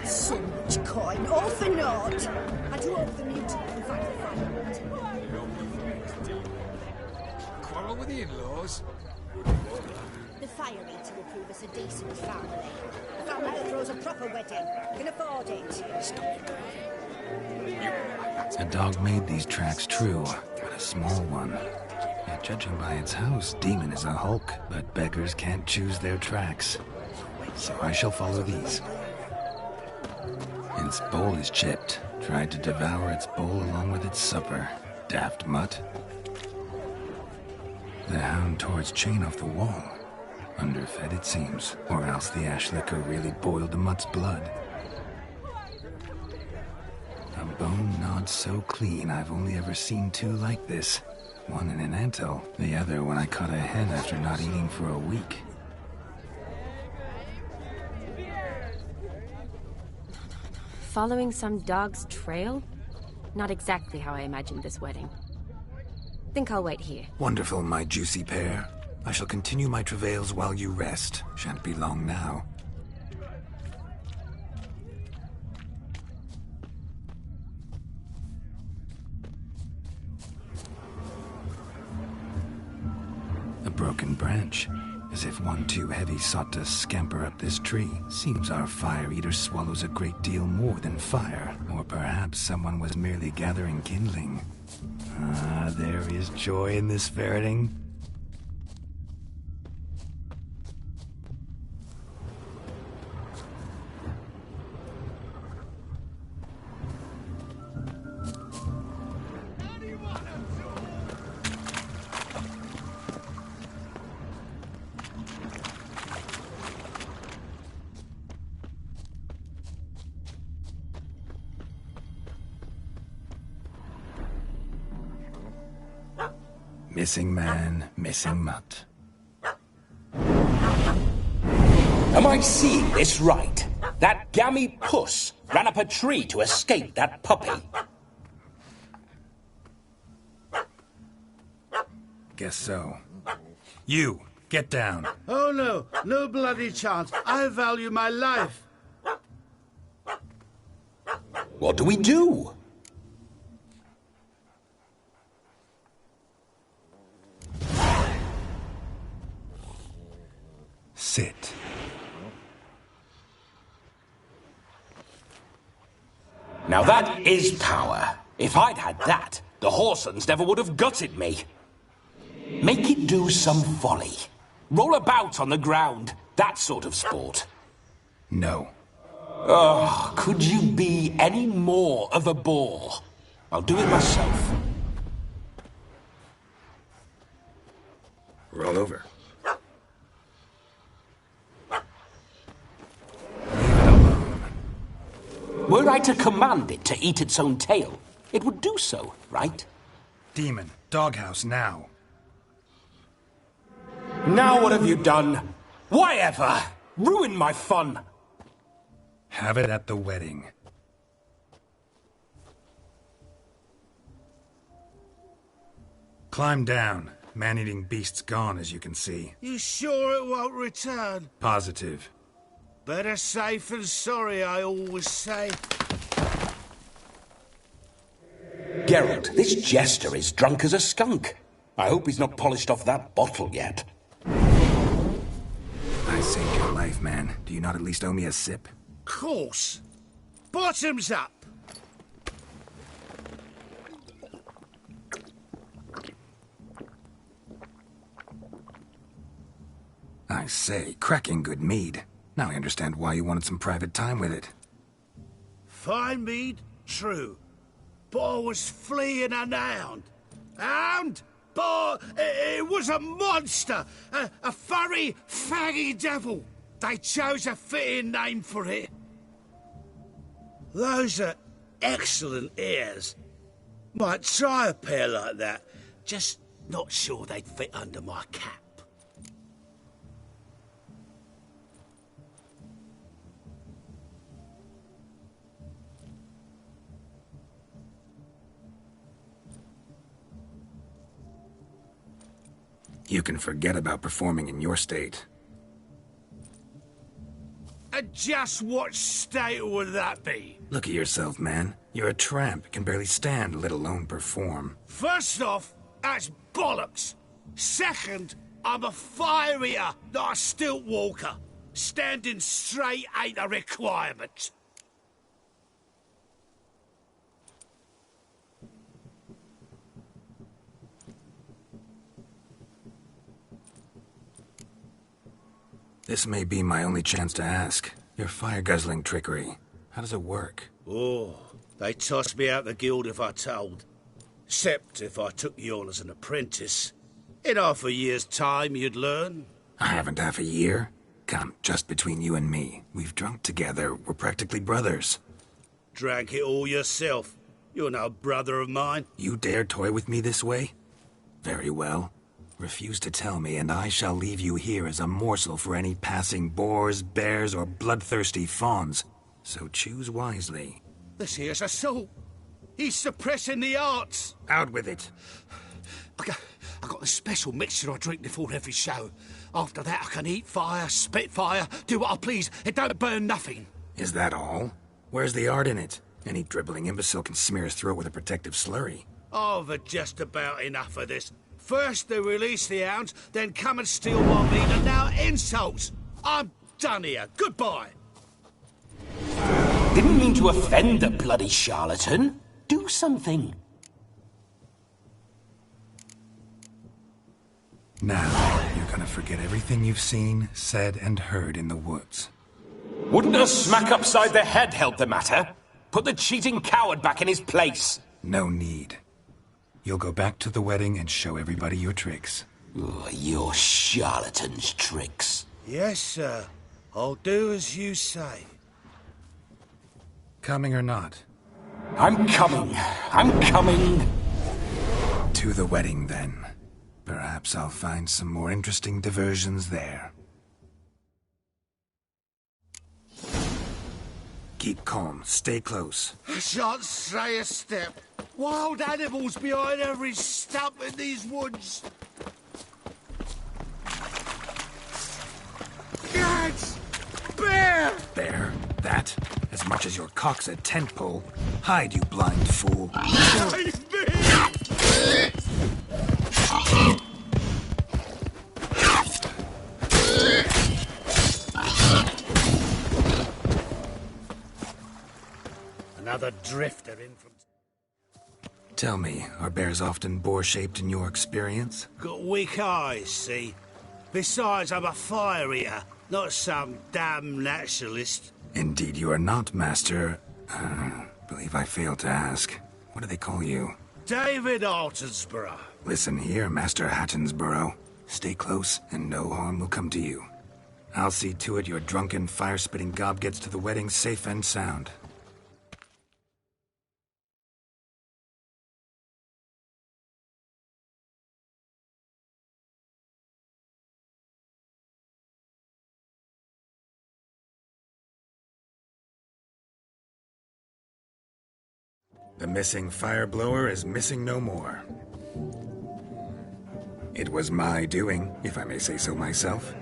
So much coin, all for naught. I do hope the mutant can find the fire. Quarrel with the in-laws? The Fire Eater will prove us a decent family. A family that throws a proper wedding. Can afford it. The dog made these tracks true, but a small one. Yet judging by its house, Demon is a hulk, but beggars can't choose their tracks. So I shall follow these. Its bowl is chipped. Tried to devour its bowl along with its supper. Daft mutt. The hound tore its chain off the wall. Underfed it seems, or else the ash liquor really boiled the mutt's blood. A bone gnawed so clean I've only ever seen two like this. One in an anthill, the other when I caught a hen after not eating for a week. Following some dog's trail? Not exactly how I imagined this wedding. Think I'll wait here. Wonderful, my juicy pair. I shall continue my travails while you rest. Shan't be long now. A broken branch, as if one too heavy sought to scamper up this tree. Seems our fire eater swallows a great deal more than fire. Or perhaps someone was merely gathering kindling. Ah, there is joy in this ferreting. Missing man, missing mutt. Am I seeing this right? That gammy puss ran up a tree to escape that puppy. Guess so. You, get down. Oh no, no bloody chance. I value my life. What do we do? Sit. Now that is power. If I'd had that, the Horsons never would have gutted me. Make it do some folly. Roll about on the ground. That sort of sport. No. Oh, could you be any more of a bore? I'll do it myself. Roll over. Were I to command it to eat its own tail, it would do so, right? Demon, doghouse now. Now what have you done? Why ever? Ruin my fun. Have it at the wedding. Climb down. Man-eating beast's gone, as you can see. You sure it won't return? Positive. Better safe than sorry, I always say. Geralt, this jester is drunk as a skunk. I hope he's not polished off that bottle yet. I saved your life, man. Do you not at least owe me a sip? Course. Bottoms up. I say, cracking good mead. Now I understand why you wanted some private time with it. Fine mead, true. But I was fleeing an hound. Hound? But it was a monster. A furry, faggy devil. They chose a fitting name for it. Those are excellent ears. Might try a pair like that. Just not sure they'd fit under my cap. You can forget about performing in your state. And just what state would that be? Look at yourself, man. You're a tramp, can barely stand, let alone perform. First off, that's bollocks. Second, I'm a fire eater, not a stilt walker. Standing straight ain't a requirement. This may be my only chance to ask. Your fire-guzzling trickery. How does it work? Oh, they toss me out the guild if I told. Except if I took you on as an apprentice. In half a year's time, you'd learn. I haven't half a year. Come, just between you and me. We've drunk together. We're practically brothers. Drank it all yourself. You're no brother of mine. You dare toy with me this way? Very well. Refuse to tell me, and I shall leave you here as a morsel for any passing boars, bears, or bloodthirsty fawns. So choose wisely. This here's assault. He's suppressing the arts. Out with it. I got a special mixture I drink before every show. After that, I can eat fire, spit fire, do what I please. It don't burn nothing. Is that all? Where's the art in it? Any dribbling imbecile can smear his throat with a protective slurry. I've had just about enough of this. First they release the hounds, then come and steal my meat, and now insults. I'm done here. Goodbye. Didn't mean to offend the bloody charlatan. Do something. Now, you're gonna forget everything you've seen, said, and heard in the woods. Wouldn't a smack upside the head help the matter? Put the cheating coward back in his place. No need. You'll go back to the wedding and show everybody your tricks. Oh, your charlatan's tricks. Yes, sir. I'll do as you say. Coming or not? I'm coming. I'm coming. To the wedding, then. Perhaps I'll find some more interesting diversions there. Keep calm. Stay close. I shan't stray a step. Wild animals behind every stump in these woods. Cats! Bear! Bear? That? As much as your cock's a tent pole. Hide, you blind fool. Save me! Another drifter in from... Tell me, are bears often boar-shaped in your experience? Got weak eyes, see? Besides, I'm a fire eater, not some damn naturalist. Indeed you are not, Master... believe I failed to ask. What do they call you? David Altonsborough. Listen here, Master Hattonsborough. Stay close, and no harm will come to you. I'll see to it your drunken, fire-spitting gob gets to the wedding safe and sound. The missing fire blower is missing no more. It was my doing, if I may say so myself.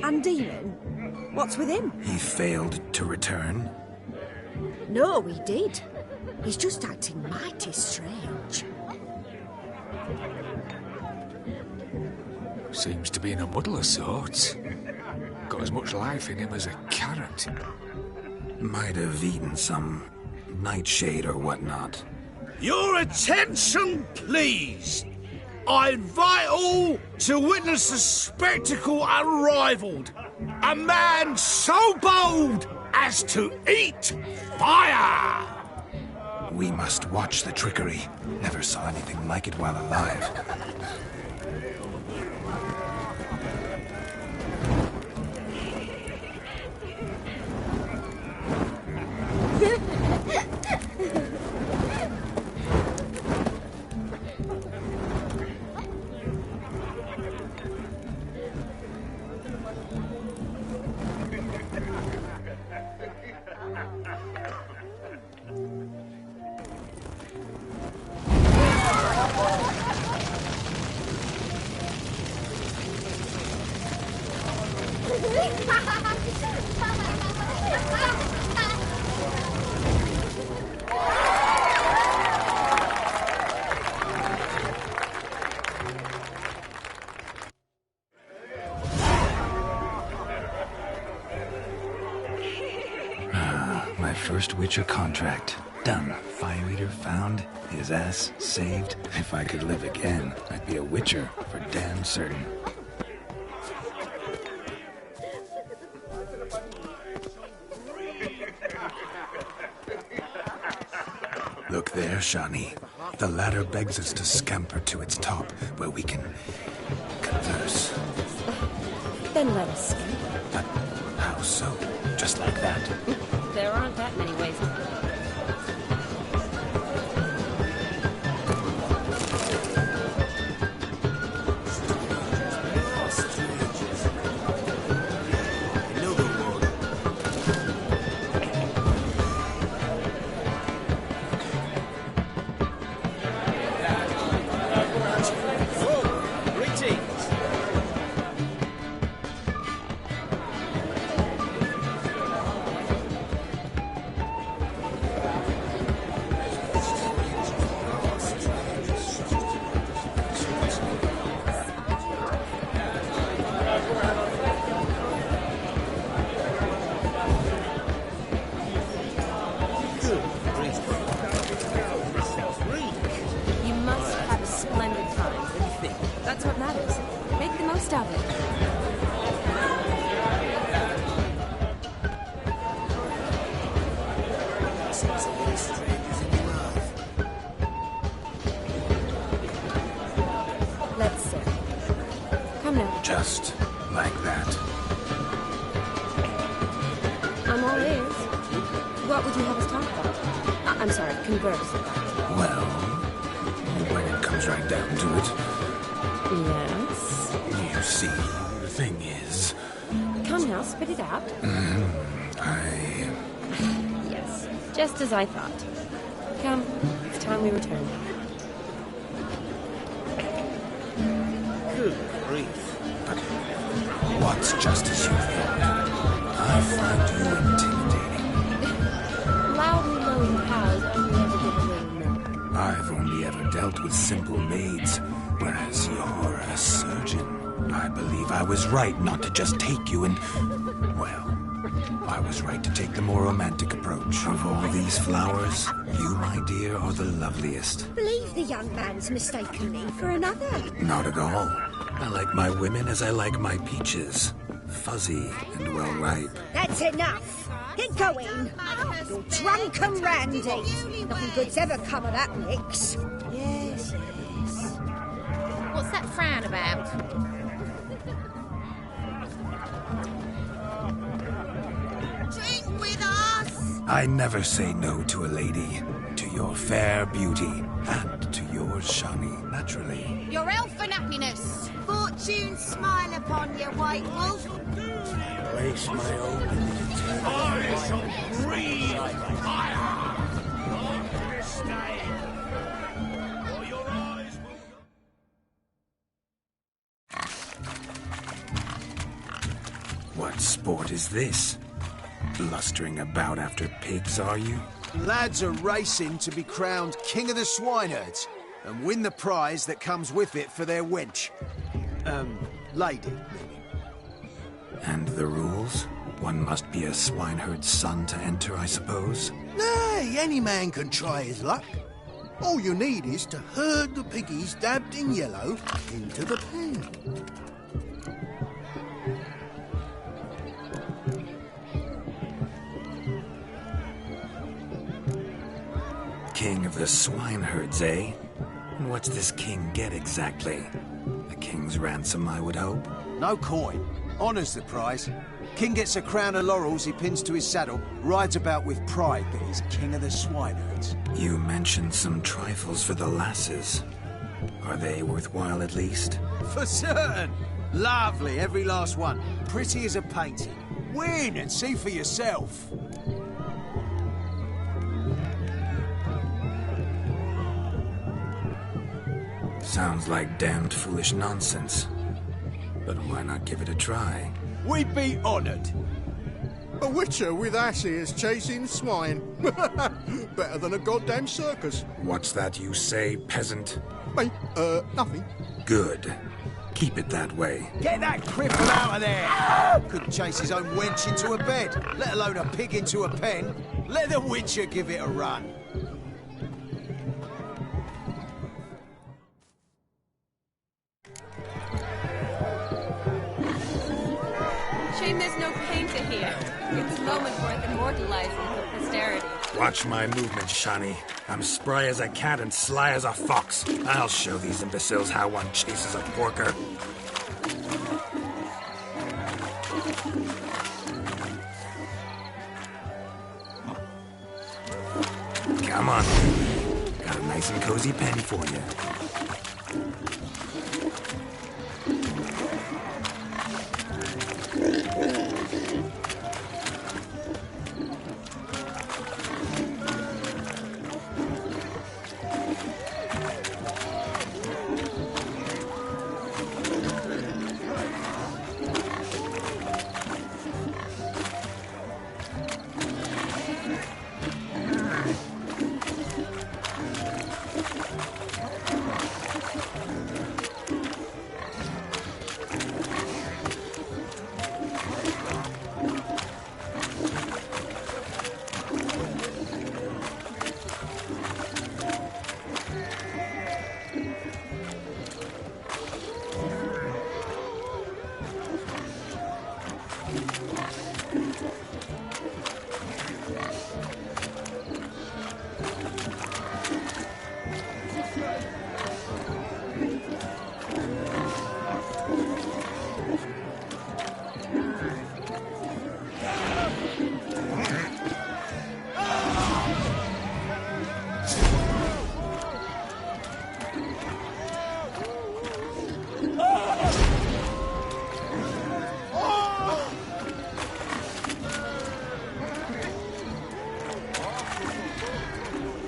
And Demon? What's with him? He failed to return. No, he did. He's just acting mighty strange. Seems to be in a muddle of sorts. Got as much life in him as a carrot. Might have eaten some nightshade or whatnot. Your attention, please. I invite all to witness a spectacle unrivaled. A man so bold as to eat fire! We must watch the trickery. Never saw anything like it while alive. My first Witcher contract. Done. Fire Eater found. His ass saved. If I could live again, I'd be a Witcher for damn certain. Look there, Shani. The ladder begs us to scamper to its top, where we can converse. Then let us scamper. But how so? Just like that? There aren't that many ways. That's what matters. Make the most of it. Let's sit. Come now. Just like that. I'm all ears. What would you have us talk about? I'm sorry, converse about. Well, when it comes right down to it. Yes? You see, the thing is... Come now, spit it out. Yes, just as I thought. Come, it's time we return. Good grief. But what's just as you thought? I find you intimidating. Loudly lowing cows only ever give a little milk. I've only ever dealt with simple maids, whereas you're a surgeon. I believe I was right not to just take you and... well, I was right to take the more romantic approach. Of all these flowers, you, my dear, are the loveliest. Believe the young man's mistaken me for another. Not at all. I like my women as I like my peaches. Fuzzy and well ripe. That's enough. Get going. You're drunk and randy. Nothing good's ever come of that mix. Yes, yes. What's that frown about? Drink with us! I never say no to a lady. To your fair beauty. And to yours, Shani, naturally. Your elfin happiness. Fortune smile upon you, white wolf. Place my open. I shall breathe fire! What sport is this? Blustering about after pigs, are you? Lads are racing to be crowned King of the Swineherds and win the prize that comes with it for their wench. Lady. And the rules? One must be a swineherd's son to enter, I suppose? Nay, any man can try his luck. All you need is to herd the piggies dabbed in yellow into the pen. King of the swineherds, eh? And what's this king get exactly? A king's ransom, I would hope? No coin. Honours the prize. King gets a crown of laurels he pins to his saddle, rides about with pride that he's King of the Swineherds. You mentioned some trifles for the lasses. Are they worthwhile at least? For certain! Lovely, every last one. Pretty as a painting. Win and see for yourself. Sounds like damned foolish nonsense. But why not give it a try? We'd be honoured. A witcher with asses chasing swine. Better than a goddamn circus. What's that you say, peasant? Mate, nothing. Good. Keep it that way. Get that cripple out of there! Couldn't chase his own wench into a bed, let alone a pig into a pen. Let the witcher give it a run. Shame there's no painter here. It's a moment worth immortalizing for posterity. Watch my movement, Shani. I'm spry as a cat and sly as a fox. I'll show these imbeciles how one chases a porker. Come on. Got a nice and cozy pen for you.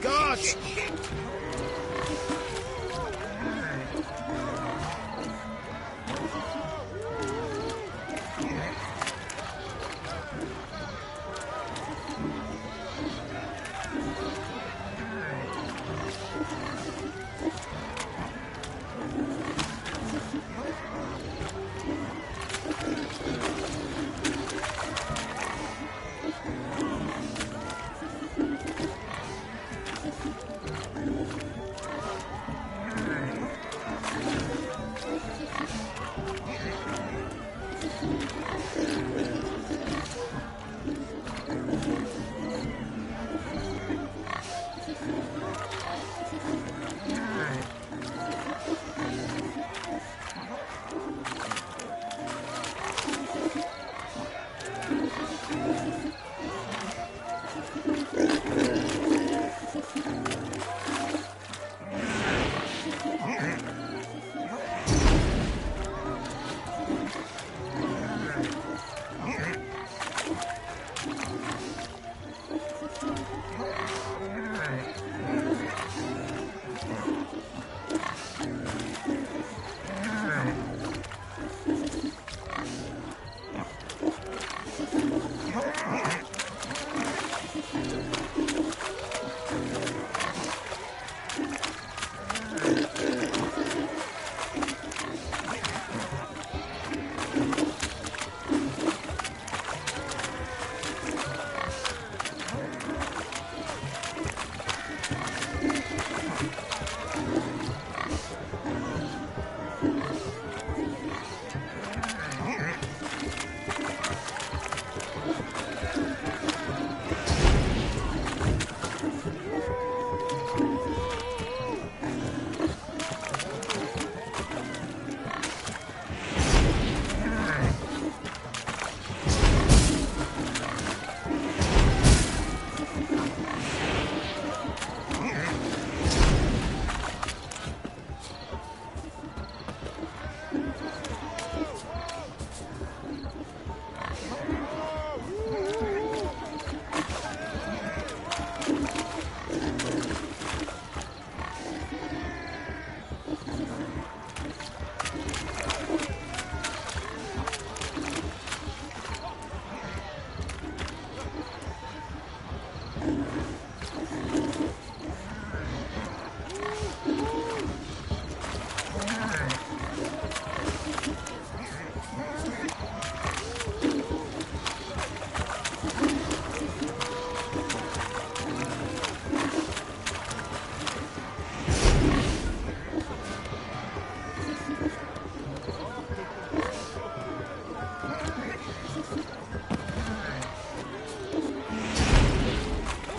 Guards!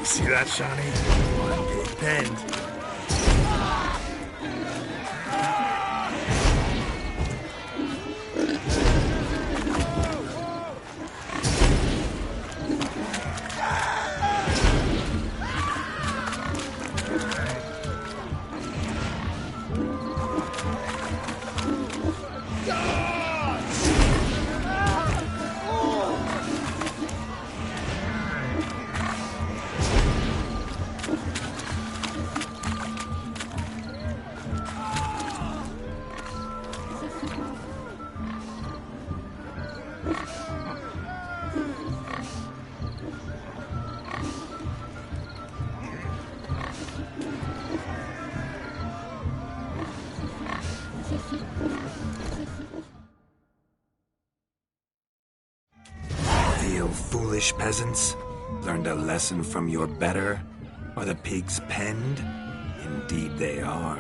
See that, Shawnee? I'm getting penned. Foolish peasants? Learned a lesson from your better? Are the pigs penned? Indeed they are.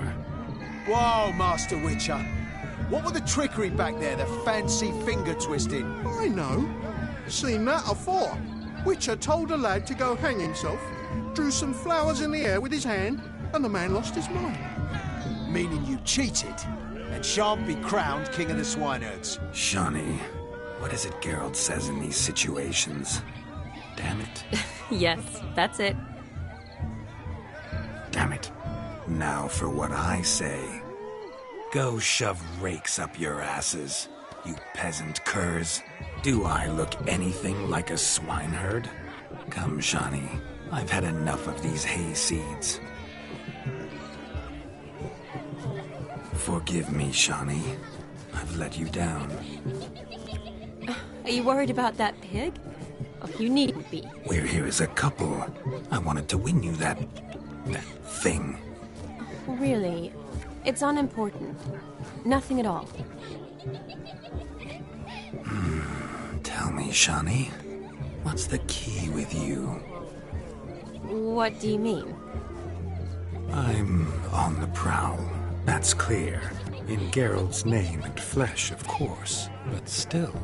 Whoa, Master Witcher. What were the trickery back there, the fancy finger twisting? I know. Seen that afore. Witcher told a lad to go hang himself, drew some flowers in the air with his hand, and the man lost his mind. Meaning you cheated, and shan't be crowned King of the Swineherds. Shawnee, what is it Geralt says in these situations? Damn it. Yes, that's it. Damn it. Now for what I say. Go shove rakes up your asses, you peasant curs. Do I look anything like a swineherd? Come, Shawnee. I've had enough of these hay seeds. Forgive me, Shawnee. I've let you down. Are you worried about that pig? Oh, you needn't be. We're here as a couple. I wanted to win you that thing. Really? It's unimportant. Nothing at all. Tell me, Shawnee, what's the key with you? What do you mean? I'm on the prowl. That's clear. In Geralt's name and flesh, of course. But still.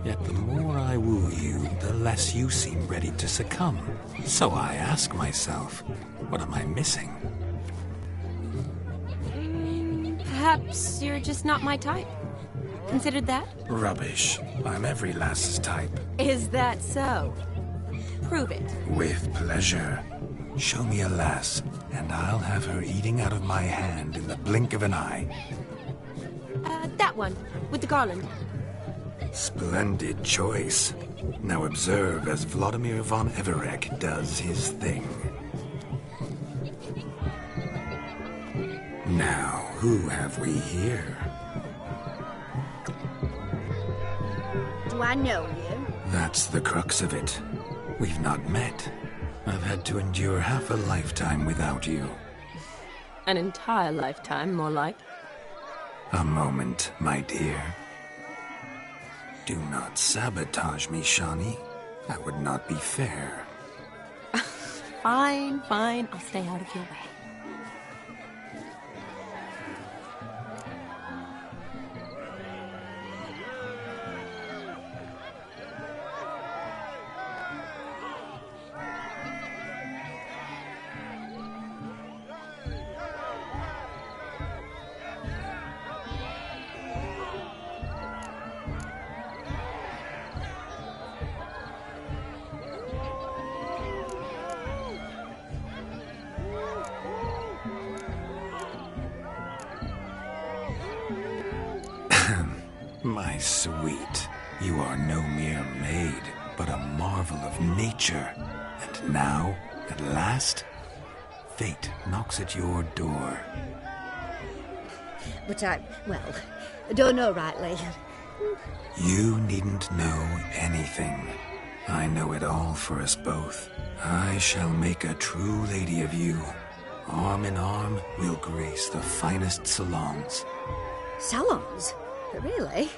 Yet the more I woo you, the less you seem ready to succumb. So I ask myself, what am I missing? Perhaps you're just not my type. Considered that? Rubbish. I'm every lass's type. Is that so? Prove it. With pleasure. Show me a lass, and I'll have her eating out of my hand in the blink of an eye. That one, with the garland. Splendid choice. Now observe as Vladimir von Everek does his thing. Now, who have we here? Do I know you? That's the crux of it. We've not met. I've had to endure half a lifetime without you. An entire lifetime, more like. A moment, my dear. Do not sabotage me, Shawnee. That would not be fair. Fine, fine. I'll stay out of your way. My sweet, you are no mere maid, but a marvel of nature. And now, at last, fate knocks at your door. But I don't know rightly. You needn't know anything. I know it all for us both. I shall make a true lady of you. Arm in arm, we'll grace the finest salons. Salons? Really?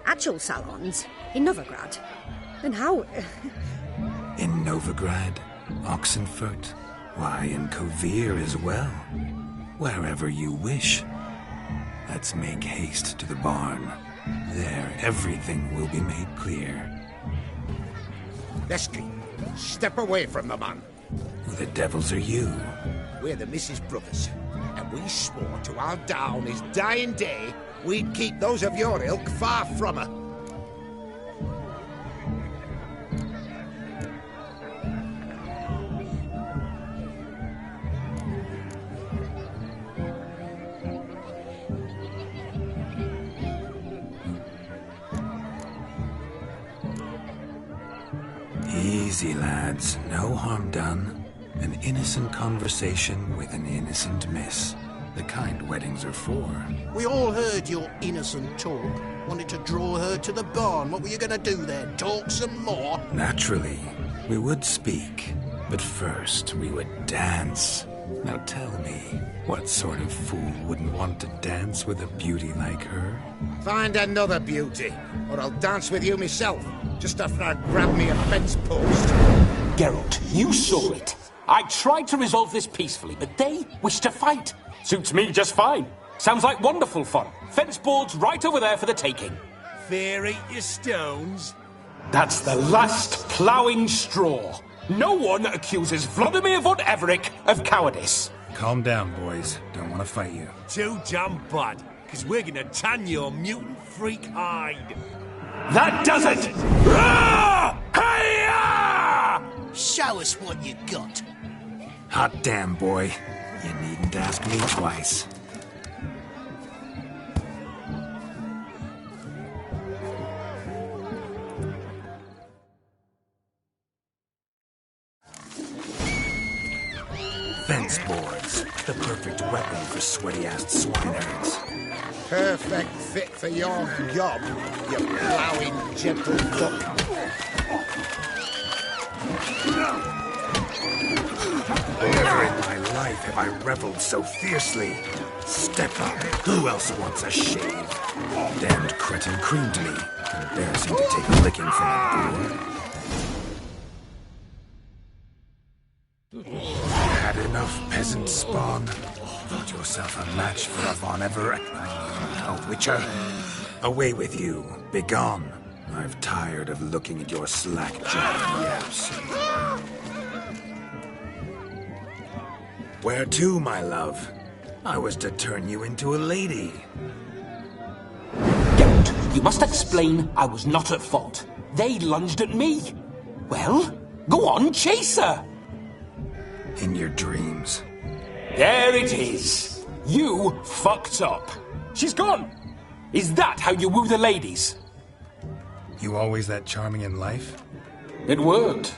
Actual salons? In Novigrad? And how... In Novigrad, Oxenfurt, why, in Kovir as well. Wherever you wish. Let's make haste to the barn. There, everything will be made clear. Lesky, step away from the man. Who the devils are you? We're the Mrs. Brothers, and we swore to our down his dying day we'd keep those of your ilk far from her. Easy, lads. No harm done. An innocent conversation with an innocent miss. The kind weddings are for. We all heard your innocent talk. Wanted to draw her to the barn. What were you going to do there? Talk some more? Naturally. We would speak. But first, we would dance. Now tell me, what sort of fool wouldn't want to dance with a beauty like her? Find another beauty, or I'll dance with you myself, just after I grab me a fence post. Geralt, you saw it. I tried to resolve this peacefully, but they wish to fight. Suits me just fine. Sounds like wonderful fun. Fence boards right over there for the taking. Fear eat your stones. That's the last ploughing straw. No one accuses Vladimir von Everek of cowardice. Calm down, boys. Don't want to fight you. Too damn bad, because we're gonna tan your mutant freak hide. That does it! Hi-ya! Show us what you got. Hot damn, boy. You needn't ask me twice. Fence boards. The perfect weapon for sweaty-assed swineherds. Perfect fit for your job, you ploughing gentle duck. Never in my life have I reveled so fiercely. Step up. Who else wants a shave? Damned cretin creamed me. Embarrassing to take a licking from a boor. Had enough, peasant spawn. Thought yourself a match for a Von Everett. A witcher. Away with you. Begone. I've tired of looking at your slack-jawed yaps. Where to, my love? I was to turn you into a lady. Geralt, you must explain I was not at fault. They lunged at me. Well, go on, chase her. In your dreams. There it is. You fucked up. She's gone. Is that how you woo the ladies? You always that charming in life? It worked.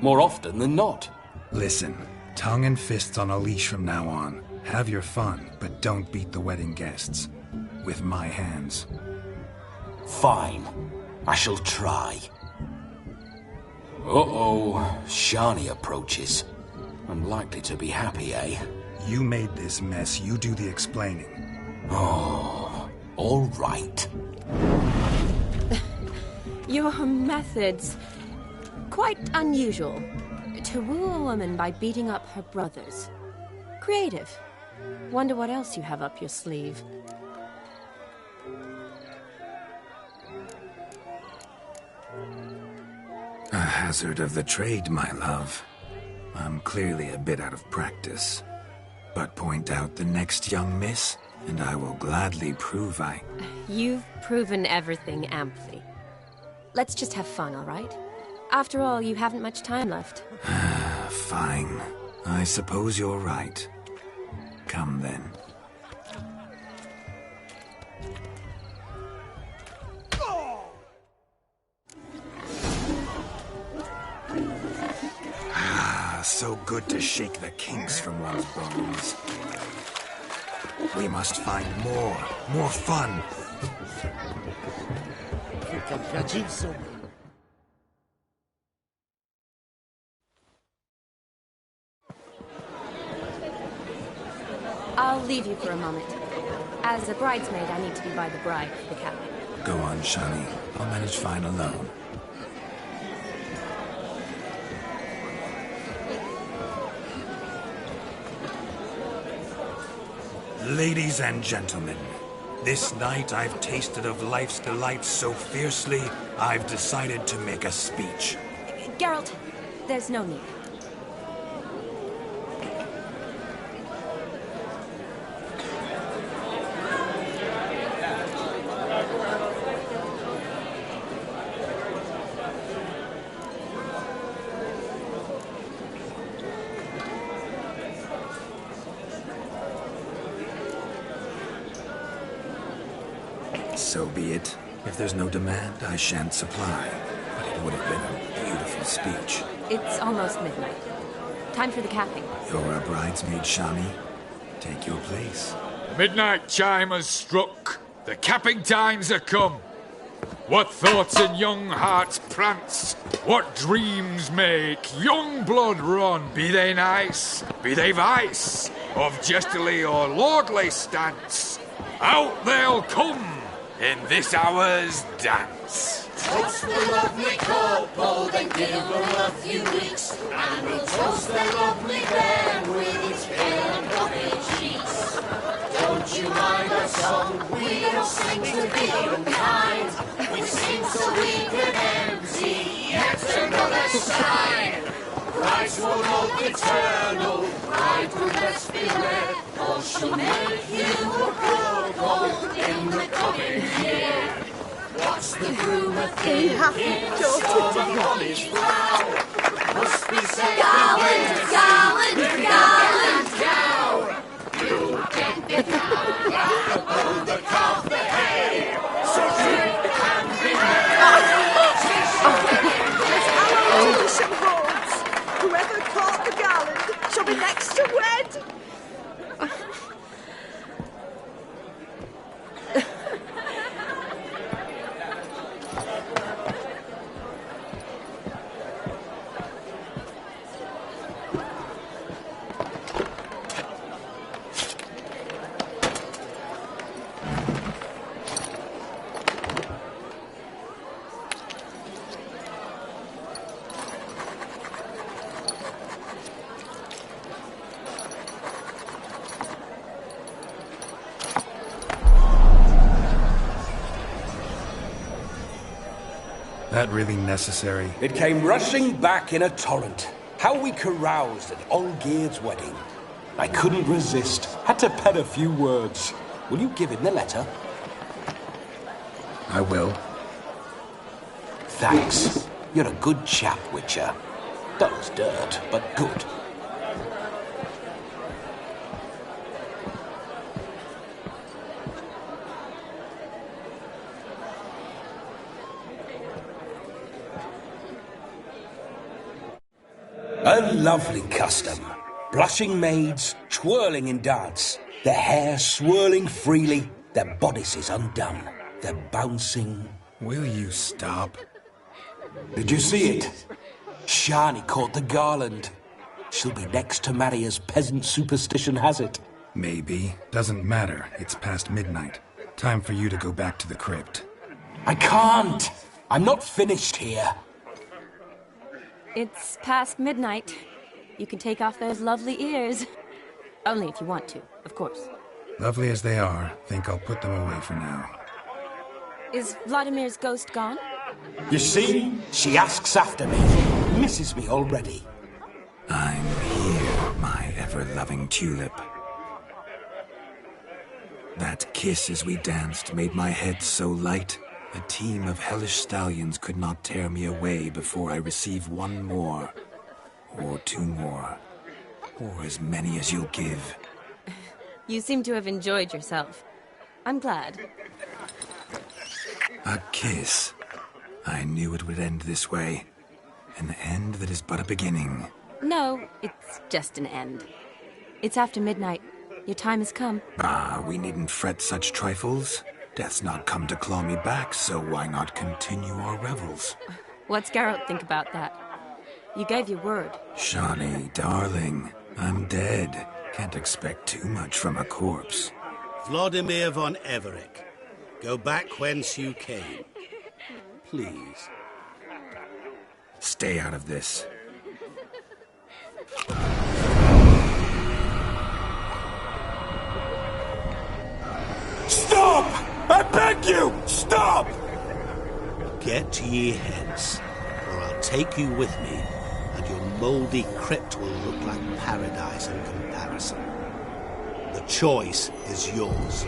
More often than not. Listen, tongue and fists on a leash from now on. Have your fun, but don't beat the wedding guests. With my hands. Fine. I shall try. Uh-oh. Shani approaches. Unlikely to be happy, eh? You made this mess. You do the explaining. Oh, all right. Your methods... quite unusual. To woo a woman by beating up her brothers. Creative. Wonder what else you have up your sleeve. A hazard of the trade, my love. I'm clearly a bit out of practice. But point out the next young miss, and I will gladly prove I... You've proven everything amply. Let's just have fun, all right? After all, you haven't much time left. Fine. I suppose you're right. Come then. So good to shake the kinks from one's bones. We must find more fun. I'll leave you for a moment. As a bridesmaid, I need to be by the bride for the cabin. Go on, Shani. I'll manage fine alone. Ladies and gentlemen, this night I've tasted of life's delights so fiercely, I've decided to make a speech. Geralt, there's no need. So be it. If there's no demand, I shan't supply. But it would have been a beautiful speech. It's almost midnight. Time for the capping. You're a bridesmaid, Shani. Take your place. Midnight chime has struck. The capping times are come. What thoughts in young hearts prance? What dreams make young blood run? Be they nice, be they vice, of jestily or lordly stance, out they'll come in this hour's dance. Toast the lovely couple, then give them a few weeks, and we'll toast the lovely bear with its pale and puffy cheeks. Don't you mind our song? We don't sing to be unkind. We sing so we can empty yet another side. Brides will look eternal, bridegroom best beware, or she'll make you a couple in the coming year. What's the groom a thinking? Some on his brow must be said. Garland, garland, garland. Cow. You'll get the cow back above the calf the hay. So drink and be merry. Whoever caught the garland shall be next to wed. that really necessary? It came rushing back in a torrent. How we caroused at Olgierd's wedding. I couldn't resist. Had to pen a few words. Will you give him the letter? I will. Thanks. You're a good chap, Witcher. Dull's dirt, but good. A lovely custom. Blushing maids, twirling in dance, their hair swirling freely, their bodices undone, their bouncing... Will you stop? Did you see it? Shani caught the garland. She'll be next to marry as peasant superstition has it. Maybe. Doesn't matter. It's past midnight. Time for you to go back to the crypt. I can't! I'm not finished here. It's past midnight. You can take off those lovely ears. Only if you want to, of course. Lovely as they are, think I'll put them away for now. Is Vladimir's ghost gone? You see? She asks after me. Misses me already. I'm here, my ever-loving tulip. That kiss as we danced made my head so light. A team of hellish stallions could not tear me away before I receive one more. Or two more. Or as many as you'll give. You seem to have enjoyed yourself. I'm glad. A kiss. I knew it would end this way. An end that is but a beginning. No, it's just an end. It's after midnight. Your time has come. Ah, we needn't fret such trifles. Death's not come to claw me back, so why not continue our revels? What's Geralt think about that? You gave your word. Shani, darling, I'm dead. Can't expect too much from a corpse. Vladimir von Everec, go back whence you came. Please. Stay out of this. Stop! I beg you! Stop! Get ye hence, or I'll take you with me, and your mouldy crypt will look like paradise in comparison. The choice is yours.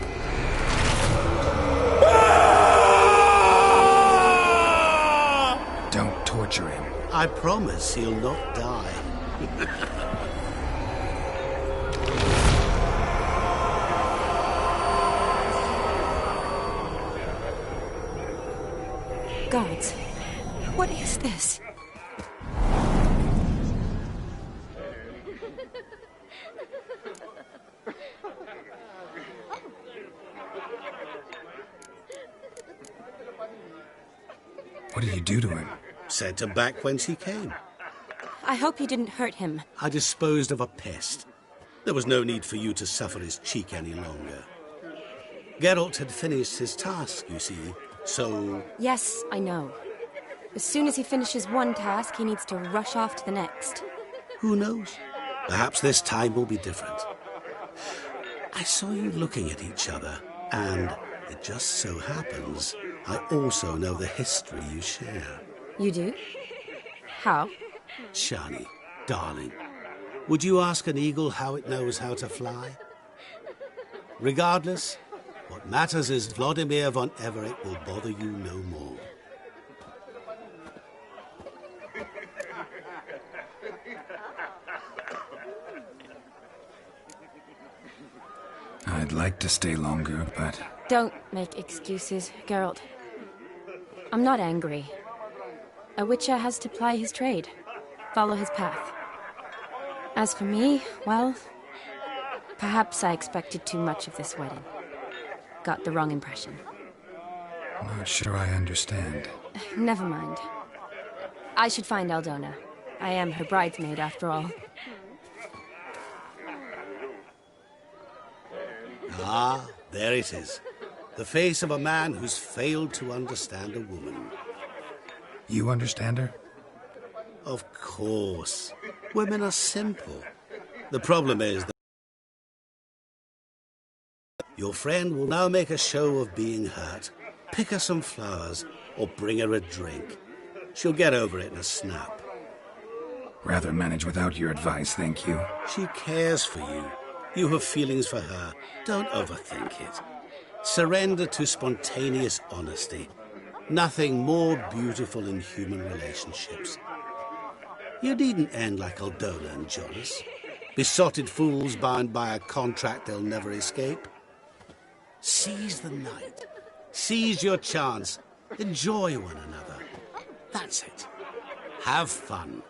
Don't torture him. I promise he'll not die. Gods, what is this? What did you do to him? Sent him back whence he came. I hope you didn't hurt him. I disposed of a pest. There was no need for you to suffer his cheek any longer. Geralt had finished his task, you see, so... Yes, I know. As soon as he finishes one task, he needs to rush off to the next. Who knows? Perhaps this time will be different. I saw you looking at each other, and it just so happens I also know the history you share. You do? How? Shani, darling, would you ask an eagle how it knows how to fly? Regardless, what matters is Vladimir von Everec will bother you no more. I'd like to stay longer, but... Don't make excuses, Geralt. I'm not angry. A witcher has to ply his trade, follow his path. As for me, well, perhaps I expected too much of this wedding. Got the wrong impression. Not sure I understand. Never mind. I should find Aldona. I am her bridesmaid, after all. Ah, there it is. The face of a man who's failed to understand a woman. You understand her? Of course. Women are simple. The problem is that your friend will now make a show of being hurt, pick her some flowers, or bring her a drink. She'll get over it in a snap. Rather manage without your advice, thank you. She cares for you. You have feelings for her. Don't overthink it. Surrender to spontaneous honesty. Nothing more beautiful in human relationships. You needn't end like Aldona and Jonas. Besotted fools bound by a contract they'll never escape. Seize the night. Seize your chance. Enjoy one another. That's it. Have fun.